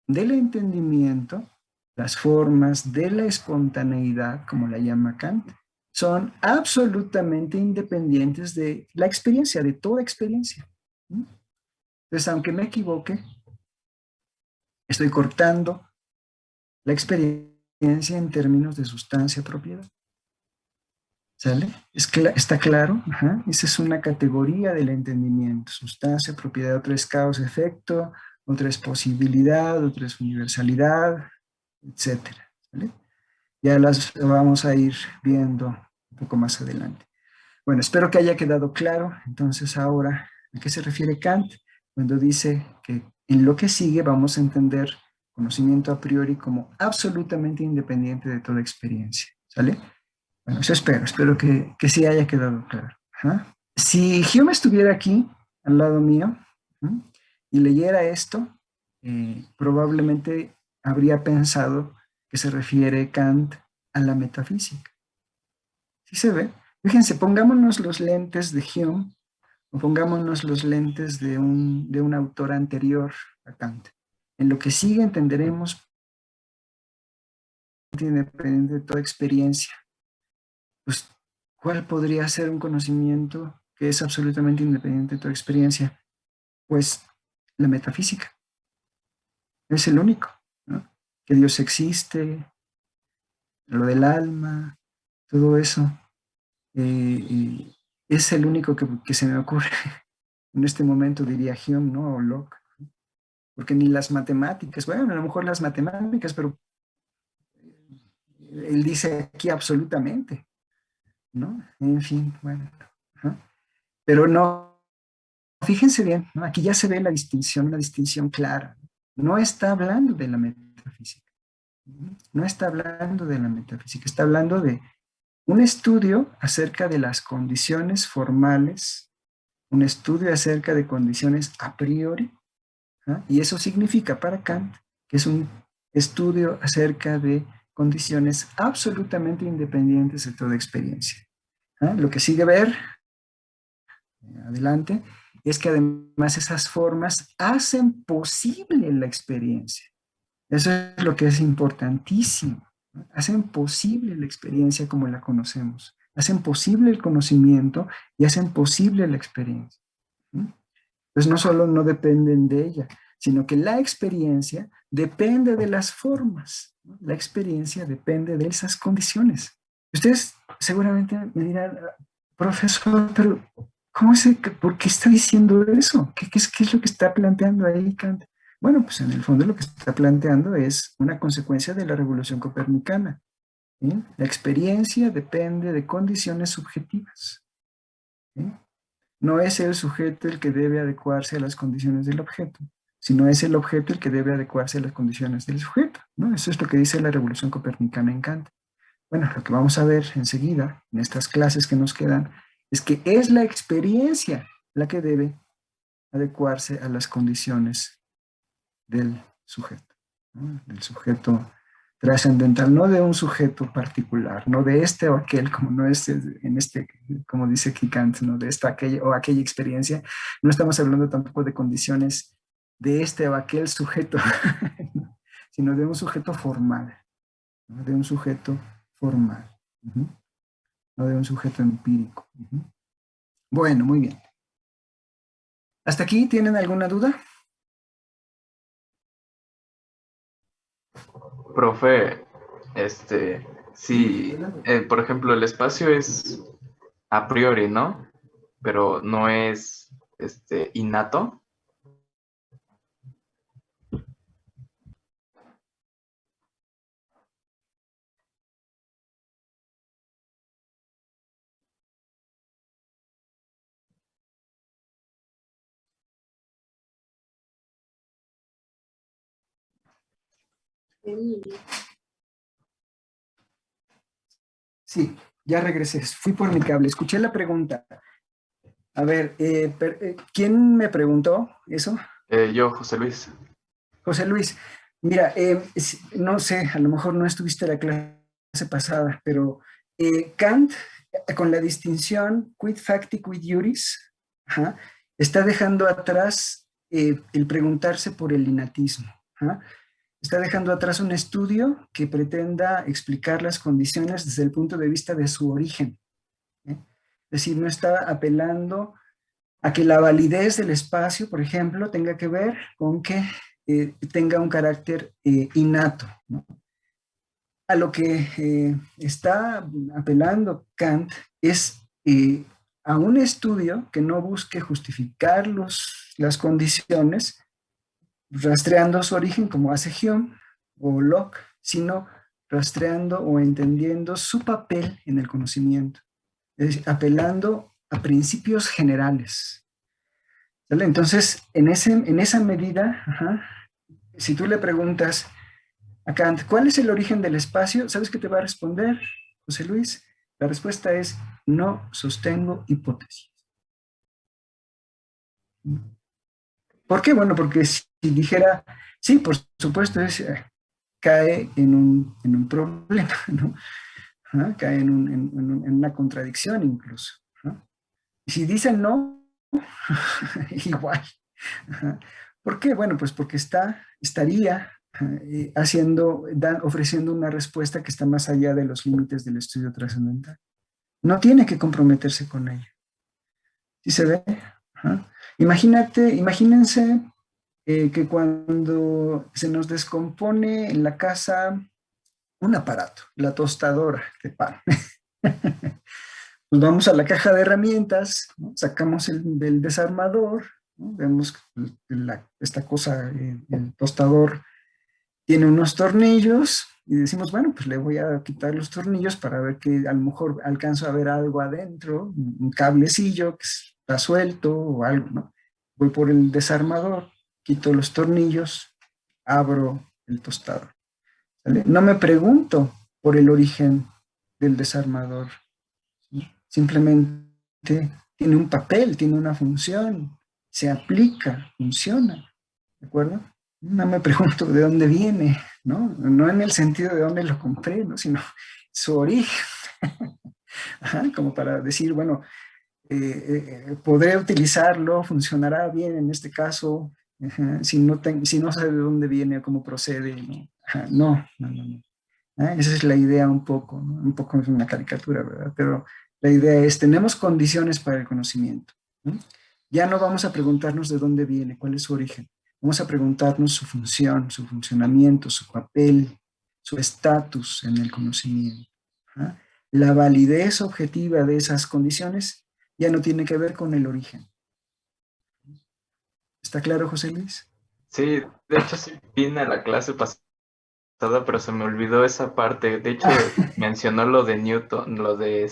del entendimiento, las formas de la espontaneidad, como la llama Kant, son absolutamente independientes de la experiencia, de toda experiencia. Entonces, aunque me equivoque, estoy cortando la experiencia en términos de sustancia, propiedad. ¿Sale? ¿Está claro? Esa es una categoría del entendimiento. Sustancia, propiedad, otra es causa, efecto, otra es posibilidad, otra es universalidad, etc. ¿Sale? Ya las vamos a ir viendo un poco más adelante. Bueno, espero que haya quedado claro. Entonces ahora, ¿a qué se refiere Kant? Cuando dice que en lo que sigue vamos a entender conocimiento a priori como absolutamente independiente de toda experiencia. ¿Sale? Bueno, eso espero que sí haya quedado claro. Si Hume estuviera aquí, al lado mío, y leyera esto, probablemente habría pensado que se refiere Kant a la metafísica. ¿Sí se ve? Fíjense, pongámonos los lentes de Hume, o pongámonos los lentes de un autor anterior a Kant. En lo que sigue entenderemos independiente de toda experiencia. Pues, ¿cuál podría ser un conocimiento que es absolutamente independiente de toda experiencia? Pues la metafísica. Es el único, ¿no? Que Dios existe, lo del alma, todo eso. Es el único que se me ocurre en este momento, diría Hume, ¿no? O Locke. Porque ni las matemáticas, bueno, a lo mejor las matemáticas, pero él dice aquí absolutamente, ¿no? En fin, bueno. Pero no, fíjense bien, ¿no? Aquí ya se ve la distinción, una distinción clara. No está hablando de la metafísica. No está hablando de la metafísica, está hablando de un estudio acerca de las condiciones formales, un estudio acerca de condiciones a priori, y eso significa para Kant que es un estudio acerca de condiciones absolutamente independientes de toda experiencia. Lo que sigue ver, adelante, es que además esas formas hacen posible la experiencia. Eso es lo que es importantísimo. Hacen posible la experiencia como la conocemos. Hacen posible el conocimiento y hacen posible la experiencia. Entonces no solo no dependen de ella, sino que la experiencia depende de las formas, ¿no? La experiencia depende de esas condiciones. Ustedes seguramente me dirán, profesor, pero ¿por qué está diciendo eso? ¿Qué es lo que está planteando ahí Kant? Bueno, pues en el fondo lo que está planteando es una consecuencia de la revolución copernicana. ¿Sí? La experiencia depende de condiciones subjetivas. ¿Sí? No es el sujeto el que debe adecuarse a las condiciones del objeto, sino es el objeto el que debe adecuarse a las condiciones del sujeto, ¿no? Eso es lo que dice la revolución copernicana en Kant. Bueno, lo que vamos a ver enseguida, en estas clases que nos quedan, es que es la experiencia la que debe adecuarse a las condiciones del sujeto, ¿no? Del sujeto trascendental, no de un sujeto particular, no de este o aquel, como no es en este, como dice aquí Kant, no de esta aquella, o aquella experiencia. No estamos hablando tampoco de condiciones de este o aquel sujeto, sino de un sujeto formal, ¿no? De un sujeto formal, no de un sujeto empírico. Bueno, muy bien. ¿Hasta aquí tienen alguna duda? Profe, sí, por ejemplo, el espacio es a priori, ¿no? Pero no es, innato. Sí, ya regresé. Fui por mi cable. Escuché la pregunta. A ver, ¿quién me preguntó eso? Yo, José Luis. José Luis, mira, no sé, a lo mejor no estuviste en la clase pasada, pero Kant, con la distinción quid facti quid iuris, ajá, está dejando atrás el preguntarse por el innatismo. Ajá. Está dejando atrás un estudio que pretenda explicar las condiciones desde el punto de vista de su origen. Es decir, no está apelando a que la validez del espacio, por ejemplo, tenga que ver con que tenga un carácter innato, ¿no? A lo que está apelando Kant es a un estudio que no busque justificar las condiciones rastreando su origen como hace Hume o Locke, sino rastreando o entendiendo su papel en el conocimiento, es decir, apelando a principios generales. ¿Vale? Entonces, en esa medida, ajá, si tú le preguntas a Kant, ¿cuál es el origen del espacio? ¿Sabes qué te va a responder, José Luis? La respuesta es, no sostengo hipótesis. ¿Por qué? Bueno, porque si dijera, sí, por supuesto, cae en un problema, ¿no? ¿Ah? Cae en una contradicción incluso. ¿Ah? Y si dice no, igual. ¿Ah? ¿Por qué? Bueno, pues porque estaría ofreciendo una respuesta que está más allá de los límites del estudio trascendental. No tiene que comprometerse con ella. ¿Sí se ve? ¿Ah? Imagínense que cuando se nos descompone en la casa un aparato, la tostadora de pan. Pues vamos a la caja de herramientas, ¿no? Sacamos el desarmador, ¿no? Vemos esta cosa, el tostador tiene unos tornillos y decimos, bueno, pues le voy a quitar los tornillos para ver que a lo mejor alcanzo a ver algo adentro, un cablecillo que está suelto o algo, ¿no? Voy por el desarmador, quito los tornillos, abro el tostador. ¿Vale? No me pregunto por el origen del desarmador. ¿Sí? Simplemente tiene un papel, tiene una función, se aplica, funciona. ¿De acuerdo? No me pregunto de dónde viene, ¿no? No en el sentido de dónde lo compré, ¿no? Sino su origen. Ajá, como para decir, bueno, podré utilizarlo, funcionará bien en este caso, ajá, si no sé de dónde viene o cómo procede, ¿no? Ajá, no. Esa es la idea un poco, ¿no? Un poco es una caricatura, ¿verdad? Pero la idea es, tenemos condiciones para el conocimiento, ¿no? Ya no vamos a preguntarnos de dónde viene, cuál es su origen. Vamos a preguntarnos su función, su funcionamiento, su papel, su estatus en el conocimiento. ¿Ah? La validez objetiva de esas condiciones ya no tiene que ver con el origen. ¿Está claro, José Luis? Sí, de hecho sí vine a la clase pasada, pero se me olvidó esa parte. De hecho, mencionó lo de Newton, lo de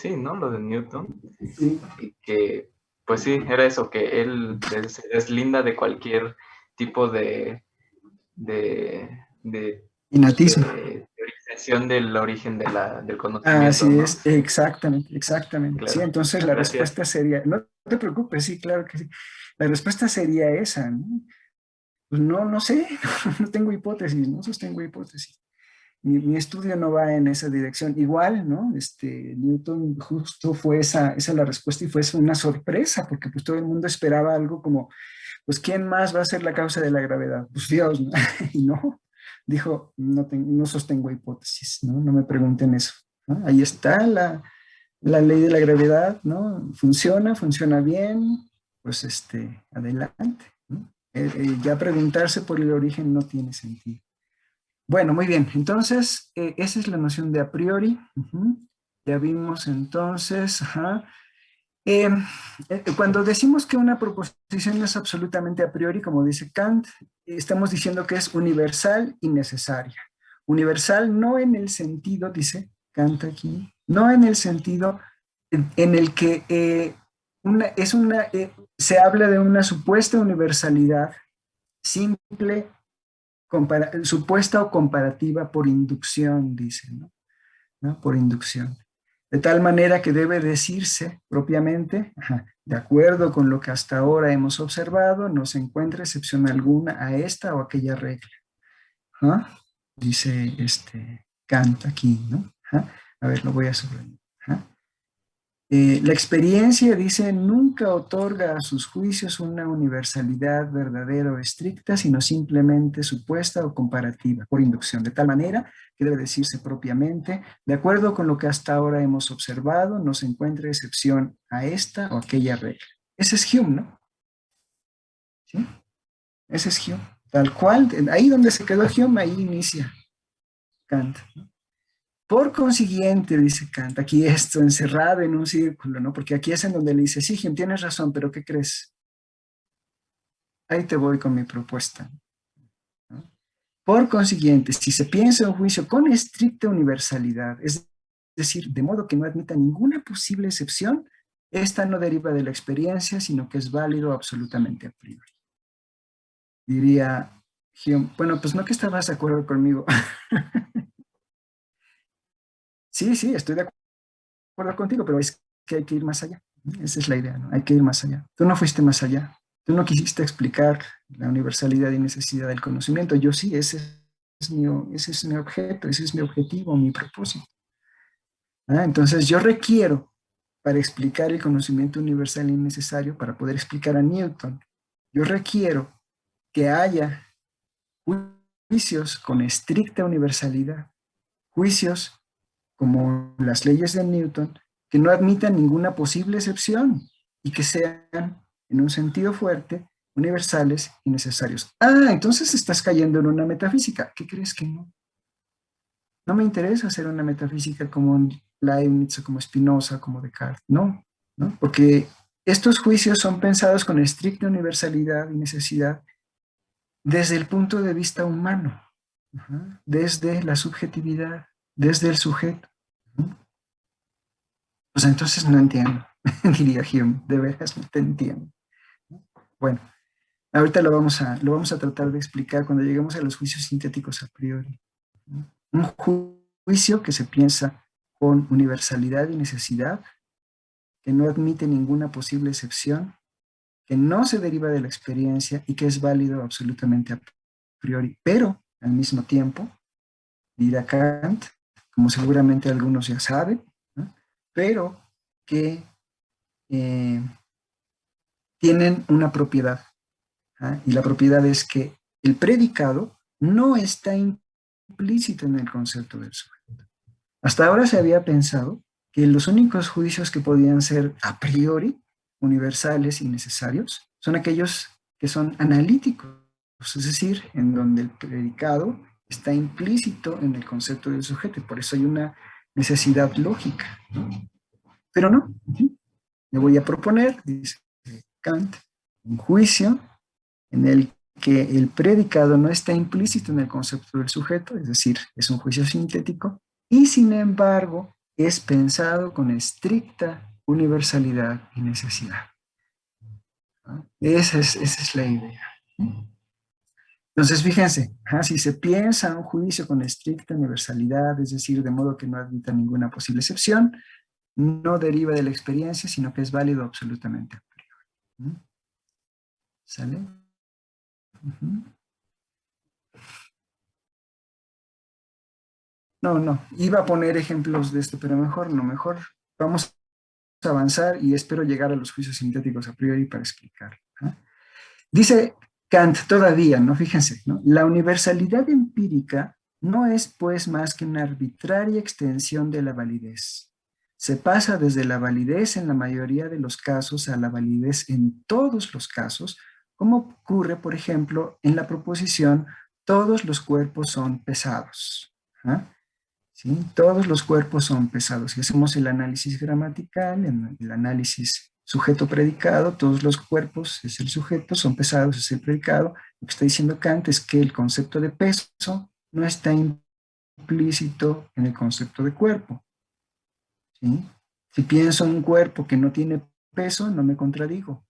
Newton, Sí. y que, pues sí, era eso, que él se deslinda de cualquier tipo de Innatismo. teorización del origen del conocimiento, Así ¿no? es, exactamente, exactamente. Claro. Sí, entonces la Gracias. respuesta sería, no te preocupes, sí, claro que sí. La respuesta sería esa, ¿no? Pues no sé, no tengo hipótesis, no sostengo hipótesis. Mi estudio no va en esa dirección. Igual, ¿no? Newton justo fue esa la respuesta y fue una sorpresa, porque pues todo el mundo esperaba algo como, pues ¿quién más va a ser la causa de la gravedad? Pues Dios, ¿no? Y no, dijo, no sostengo hipótesis, ¿no? No me pregunten eso, ¿no? Ahí está la ley de la gravedad, ¿no? Funciona bien, pues adelante, ¿no? Ya preguntarse por el origen no tiene sentido. Bueno, muy bien, entonces esa es la noción de a priori. Ya vimos entonces, cuando decimos que una proposición es absolutamente a priori, como dice Kant, estamos diciendo que es universal y necesaria. Universal no en el sentido, dice Kant aquí, no en el sentido en el que se habla de una supuesta universalidad simple, supuesta o comparativa por inducción, dice, ¿no? Por inducción. De tal manera que debe decirse propiamente, de acuerdo con lo que hasta ahora hemos observado, no se encuentra excepción alguna a esta o aquella regla. Dice Kant aquí, ¿no? A ver, lo voy a subrayar. La experiencia, dice, nunca otorga a sus juicios una universalidad verdadera o estricta, sino simplemente supuesta o comparativa, por inducción, de tal manera que debe decirse propiamente, de acuerdo con lo que hasta ahora hemos observado, no se encuentra excepción a esta o aquella regla. Ese es Hume, ¿no? ¿Sí? Ese es Hume. Tal cual, ahí donde se quedó Hume, ahí inicia Kant, ¿no? Por consiguiente, dice Kant, aquí esto encerrado en un círculo, ¿no? Porque aquí es en donde le dice, sí, Jim, tienes razón, pero ¿qué crees? Ahí te voy con mi propuesta, ¿no? Por consiguiente, si se piensa en un juicio con estricta universalidad, es decir, de modo que no admita ninguna posible excepción, esta no deriva de la experiencia, sino que es válido absolutamente a priori. Diría Hume, bueno, pues no que estabas de acuerdo conmigo. Sí, estoy de acuerdo contigo, pero es que hay que ir más allá. Esa es la idea, ¿no? Hay que ir más allá. Tú no fuiste más allá. Tú no quisiste explicar la universalidad y necesidad del conocimiento. Yo sí, ese es mi objeto, ese es mi objetivo, mi propósito. Entonces yo requiero, para explicar el conocimiento universal y necesario, para poder explicar a Newton, yo requiero que haya juicios con estricta universalidad, juicios como las leyes de Newton, que no admitan ninguna posible excepción y que sean, en un sentido fuerte, universales y necesarios. Entonces estás cayendo en una metafísica. ¿Qué crees que no? No me interesa hacer una metafísica como Leibniz, como Spinoza, como Descartes. No, porque estos juicios son pensados con estricta universalidad y necesidad desde el punto de vista humano, desde la subjetividad, desde el sujeto. Pues entonces no entiendo, diría Hume, de veras no te entiendo. Bueno, ahorita lo vamos a tratar de explicar cuando lleguemos a los juicios sintéticos a priori. Un juicio que se piensa con universalidad y necesidad, que no admite ninguna posible excepción, que no se deriva de la experiencia y que es válido absolutamente a priori, pero al mismo tiempo, dirá Kant, como seguramente algunos ya saben, ¿no? Pero que tienen una propiedad, y la propiedad es que el predicado no está implícito en el concepto del sujeto. Hasta ahora se había pensado que los únicos juicios que podían ser a priori universales y necesarios son aquellos que son analíticos, es decir, en donde el predicado está implícito en el concepto del sujeto, y por eso hay una necesidad lógica, ¿no? Pero no, me voy a proponer, dice Kant, un juicio en el que el predicado no está implícito en el concepto del sujeto, es decir, es un juicio sintético, y sin embargo es pensado con estricta universalidad y necesidad. ¿No? Esa es la idea. Entonces, fíjense, si se piensa un juicio con estricta universalidad, es decir, de modo que no admita ninguna posible excepción, no deriva de la experiencia, sino que es válido absolutamente a priori. ¿Sale? No, iba a poner ejemplos de esto, pero mejor no, mejor vamos a avanzar y espero llegar a los juicios sintéticos a priori para explicarlo. Dice Kant todavía, ¿no? Fíjense, ¿no? La universalidad empírica no es pues más que una arbitraria extensión de la validez. Se pasa desde la validez en la mayoría de los casos a la validez en todos los casos, como ocurre, por ejemplo, en la proposición todos los cuerpos son pesados. ¿Sí? Todos los cuerpos son pesados. Si hacemos el análisis gramatical, el análisis sujeto-predicado, todos los cuerpos es el sujeto, son pesados es el predicado. Lo que está diciendo Kant es que el concepto de peso no está implícito en el concepto de cuerpo. ¿Sí? Si pienso en un cuerpo que no tiene peso, no me contradigo.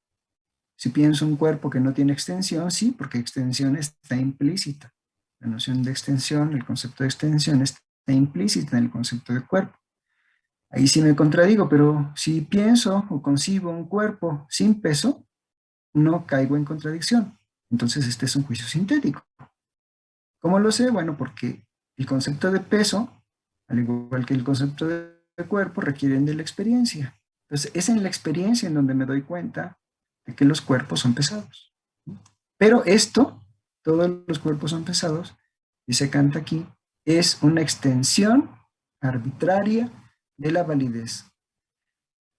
Si pienso en un cuerpo que no tiene extensión, sí, porque extensión está implícita. La noción de extensión, el concepto de extensión está implícita en el concepto de cuerpo. Ahí sí me contradigo, pero si pienso o concibo un cuerpo sin peso, no caigo en contradicción. Entonces este es un juicio sintético. ¿Cómo lo sé? Bueno, porque el concepto de peso, al igual que el concepto de cuerpo, requieren de la experiencia. Entonces es en la experiencia en donde me doy cuenta de que los cuerpos son pesados. Pero esto, todos los cuerpos son pesados, dice Kant aquí, es una extensión arbitraria de la validez.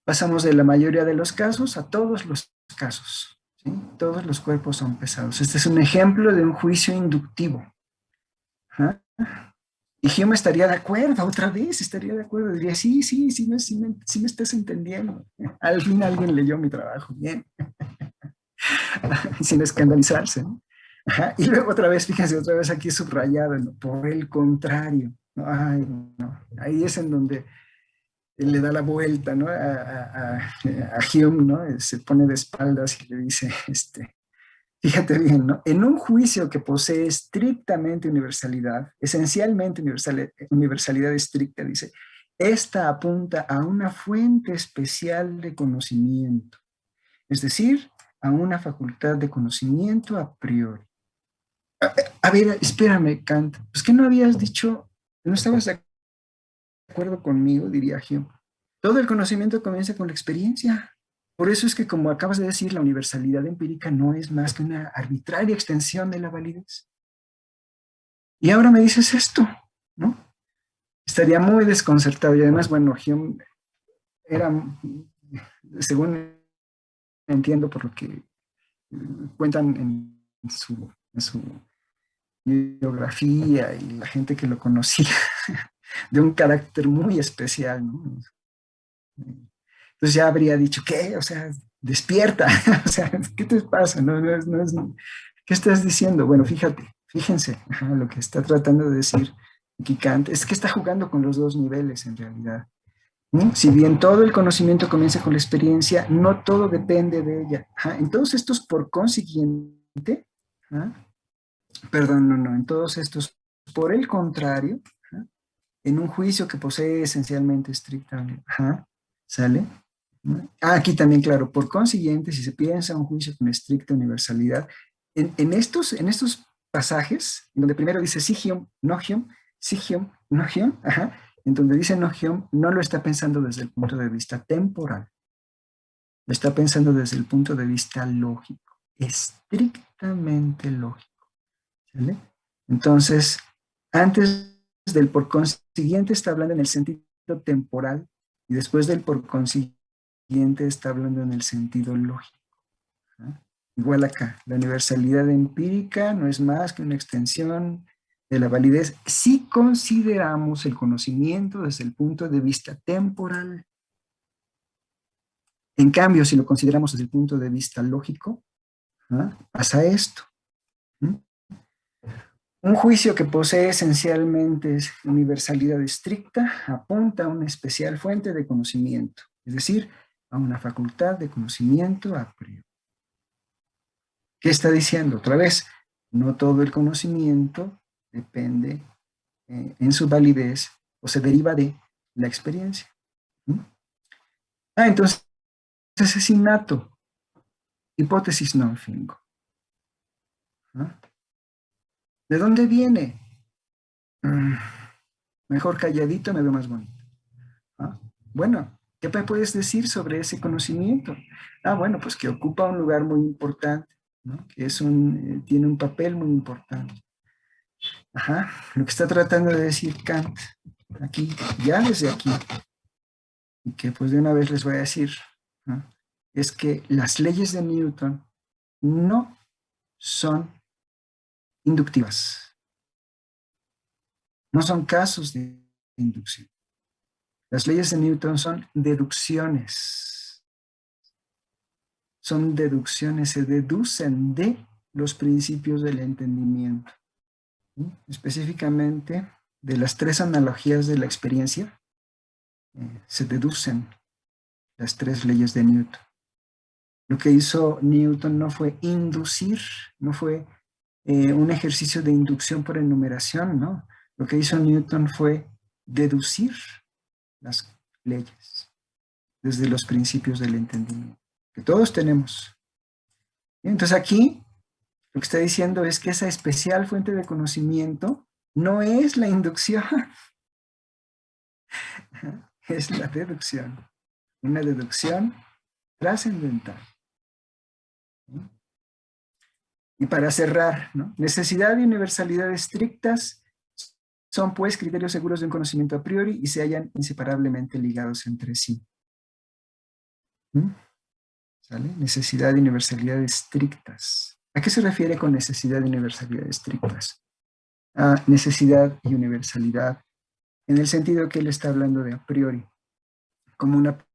Pasamos de la mayoría de los casos a todos los casos. ¿Sí? Todos los cuerpos son pesados. Este es un ejemplo de un juicio inductivo. Y Hume estaría de acuerdo, otra vez estaría de acuerdo. Diría, sí me estás entendiendo. Al fin alguien leyó mi trabajo, bien. Sin escandalizarse, ¿no? Y luego otra vez, fíjense, otra vez aquí subrayado, ¿no? Por el contrario. ¿No? Ay, no. Ahí es en donde él le da la vuelta, ¿no? a Hume, ¿no? Se pone de espaldas y le dice, fíjate bien, ¿no? En un juicio que posee estrictamente universalidad, esencialmente universalidad estricta, dice, esta apunta a una fuente especial de conocimiento, es decir, a una facultad de conocimiento a priori. A ver, espérame, Kant, pues que no habías dicho, no estabas de acuerdo conmigo, diría Hume. Todo el conocimiento comienza con la experiencia. Por eso es que, como acabas de decir, la universalidad empírica no es más que una arbitraria extensión de la validez. Y ahora me dices esto, ¿no? Estaría muy desconcertado. Y además, bueno, Hume era, según entiendo por lo que cuentan en su biografía y la gente que lo conocía, de un carácter muy especial, ¿no? Entonces ya habría dicho, ¿qué? O sea, despierta, o sea, ¿qué te pasa? ¿Qué estás diciendo? Bueno, fíjense, lo que está tratando de decir aquí Kant es que está jugando con los dos niveles en realidad. Si bien todo el conocimiento comienza con la experiencia, no todo depende de ella. En todos estos, por consiguiente, en todos estos, por el contrario, en un juicio que posee esencialmente estrictamente, ¿sale? Aquí también, claro, por consiguiente, si se piensa un juicio con estricta universalidad, en estos pasajes, en donde primero dice sí Hume, no Hume, sí Hume, no Hume, en donde dice no Hume, no lo está pensando desde el punto de vista temporal, lo está pensando desde el punto de vista lógico, estrictamente lógico, ¿sale? Entonces, antes del por consiguiente está hablando en el sentido temporal y después del por consiguiente está hablando en el sentido lógico. Igual acá, la universalidad empírica no es más que una extensión de la validez si consideramos el conocimiento desde el punto de vista temporal. En cambio, si lo consideramos desde el punto de vista lógico, pasa esto. Un juicio que posee esencialmente universalidad estricta apunta a una especial fuente de conocimiento, es decir, a una facultad de conocimiento a priori. ¿Qué está diciendo? Otra vez, no todo el conocimiento depende en su validez o se deriva de la experiencia. Entonces es innato. Hipótesis non fingo. ¿De dónde viene? Mejor calladito me veo más bonito. Bueno, ¿qué me puedes decir sobre ese conocimiento? Bueno, pues que ocupa un lugar muy importante, ¿no? Que tiene un papel muy importante. Lo que está tratando de decir Kant aquí, ya desde aquí, y que pues de una vez les voy a decir, ¿no? Es que las leyes de Newton no son inductivas. No son casos de inducción. Las leyes de Newton son deducciones. Son deducciones, se deducen de los principios del entendimiento. Específicamente de las 3 analogías de la experiencia, se deducen las 3 leyes de Newton. Lo que hizo Newton no fue inducir, no fue un ejercicio de inducción por enumeración, ¿no? Lo que hizo Newton fue deducir las leyes desde los principios del entendimiento, que todos tenemos. Entonces aquí lo que está diciendo es que esa especial fuente de conocimiento no es la inducción, es la deducción, una deducción trascendental. Y para cerrar, ¿no? Necesidad y universalidad estrictas son pues criterios seguros de un conocimiento a priori y se hallan inseparablemente ligados entre sí. ¿Sale? Necesidad y universalidad estrictas. ¿A qué se refiere con necesidad y universalidad estrictas? A necesidad y universalidad en el sentido que él está hablando de a priori, como una a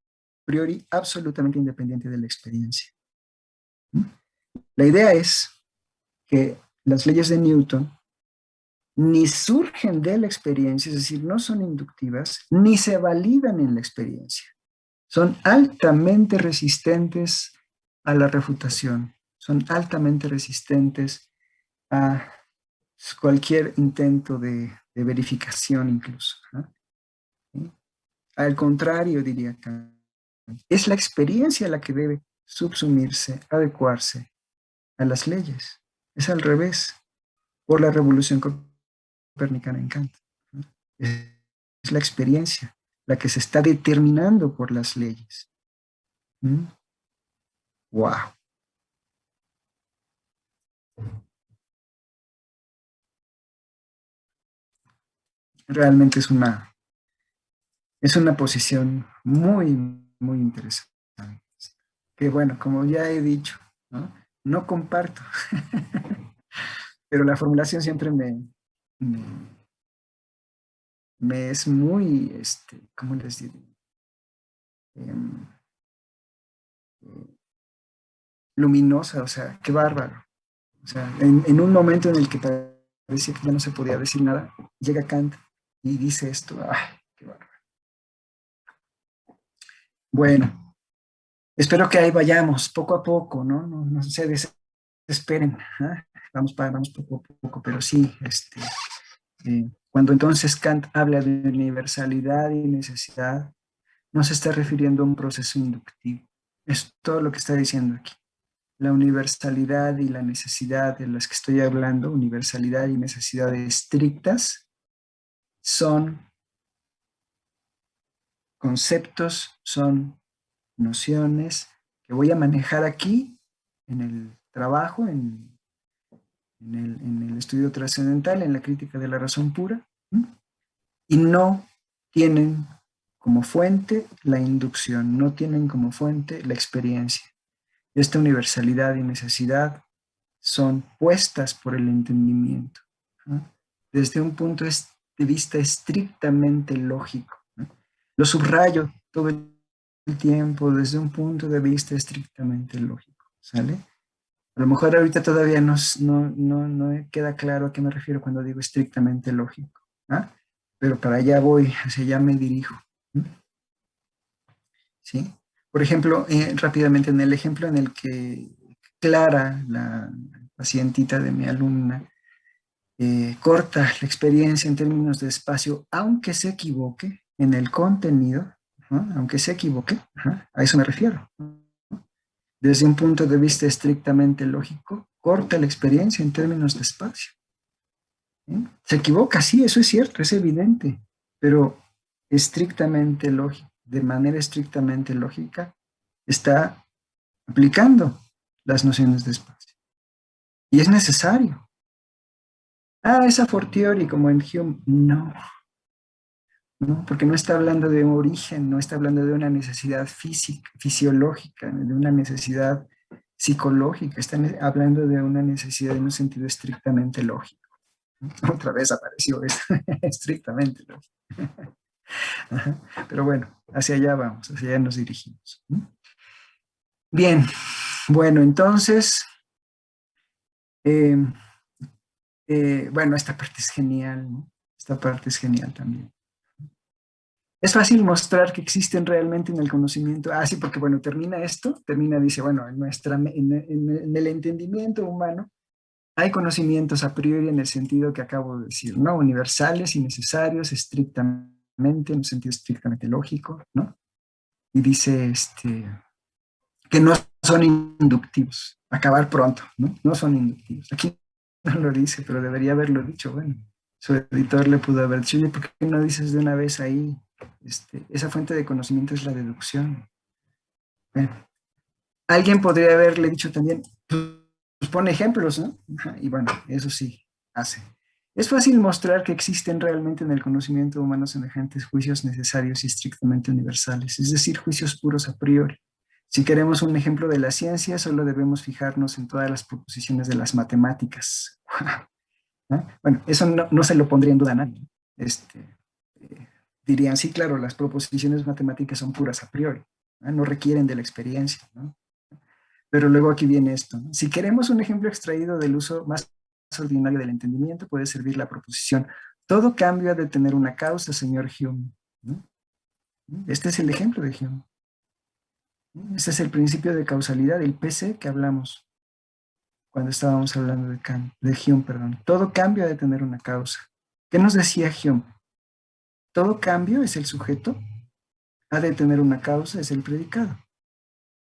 priori absolutamente independiente de la experiencia. La idea es que las leyes de Newton ni surgen de la experiencia, es decir, no son inductivas, ni se validan en la experiencia. Son altamente resistentes a la refutación, son altamente resistentes a cualquier intento de verificación incluso. ¿Sí? Al contrario, diría Kant, es la experiencia la que debe subsumirse, adecuarse a las leyes. Es al revés, por la revolución copernicana en Kant. Es la experiencia la que se está determinando por las leyes. ¡Wow! Realmente es una posición muy, muy interesante. Que bueno, como ya he dicho, no comparto. Pero la formulación siempre me es muy, ¿cómo les diré? Luminosa, o sea, qué bárbaro. O sea, en un momento en el que parecía que ya no se podía decir nada, llega Kant y dice esto. ¡Ay, qué bárbaro! Bueno, espero que ahí vayamos, poco a poco, ¿no? No se desesperen. Vamos poco a poco, pero sí, cuando entonces Kant habla de universalidad y necesidad, no se está refiriendo a un proceso inductivo. Es todo lo que está diciendo aquí. La universalidad y la necesidad de las que estoy hablando, universalidad y necesidad estrictas, son conceptos, son nociones que voy a manejar aquí en el trabajo, en el estudio trascendental, en la crítica de la razón pura, y no tienen como fuente la inducción, no tienen como fuente la experiencia. esta universalidad y necesidad son puestas por el entendimiento, ¿no? Desde un punto de vista estrictamente lógico, ¿no? Lo subrayo todo el tiempo desde un punto de vista estrictamente lógico, ¿sale? A lo mejor ahorita todavía no queda claro a qué me refiero cuando digo estrictamente lógico, ¿ah? Pero para allá voy, hacia allá me dirijo, ¿sí? Por ejemplo, rápidamente en el ejemplo en el que Clara, la pacientita de mi alumna, corta la experiencia en términos de espacio, aunque se equivoque en el contenido, ¿no? Aunque se equivoque, a eso me refiero, ¿no? Desde un punto de vista estrictamente lógico, corta la experiencia en términos de espacio, ¿sí? Se equivoca, sí, eso es cierto, es evidente, pero estrictamente lógico, de manera estrictamente lógica, está aplicando las nociones de espacio. Y es necesario. Es a fortiori, como en Hume. No, porque no está hablando de un origen, no está hablando de una necesidad física, fisiológica, de una necesidad psicológica, está hablando de una necesidad en un sentido estrictamente lógico. Otra vez apareció esto, estrictamente lógico. Pero bueno, hacia allá vamos, hacia allá nos dirigimos. Bien, bueno, entonces, bueno, esta parte es genial, ¿no? Esta parte es genial también. Es fácil mostrar que existen realmente en el conocimiento. Sí, porque bueno, dice, bueno, en el entendimiento humano hay conocimientos a priori en el sentido que acabo de decir, ¿no? Universales y necesarios, estrictamente, en un sentido estrictamente lógico, ¿no? Y dice que no son inductivos. Acabar pronto, ¿no? No son inductivos. Aquí no lo dice, pero debería haberlo dicho. Bueno, su editor le pudo haber dicho, oye, ¿por qué no dices de una vez ahí? Esa fuente de conocimiento es la deducción. Bueno, alguien podría haberle dicho también, pues pone ejemplos, ¿no? Y bueno, eso sí hace. Es fácil mostrar que existen realmente en el conocimiento humano semejantes juicios necesarios y estrictamente universales, es decir, juicios puros a priori. Si queremos un ejemplo de la ciencia, solo debemos fijarnos en todas las proposiciones de las matemáticas. ¿No? Bueno, eso no se lo pondría en duda a nadie. Dirían, sí, claro, las proposiciones matemáticas son puras a priori, no requieren de la experiencia, ¿no? Pero luego aquí viene esto, ¿no? Si queremos un ejemplo extraído del uso más ordinario del entendimiento, puede servir la proposición: todo cambio ha de tener una causa, señor Hume, ¿no? Este es el ejemplo de Hume. Este es el principio de causalidad, el PC que hablamos cuando estábamos hablando de Hume, perdón. Todo cambio ha de tener una causa. ¿Qué nos decía Hume? Todo cambio es el sujeto, ha de tener una causa, es el predicado.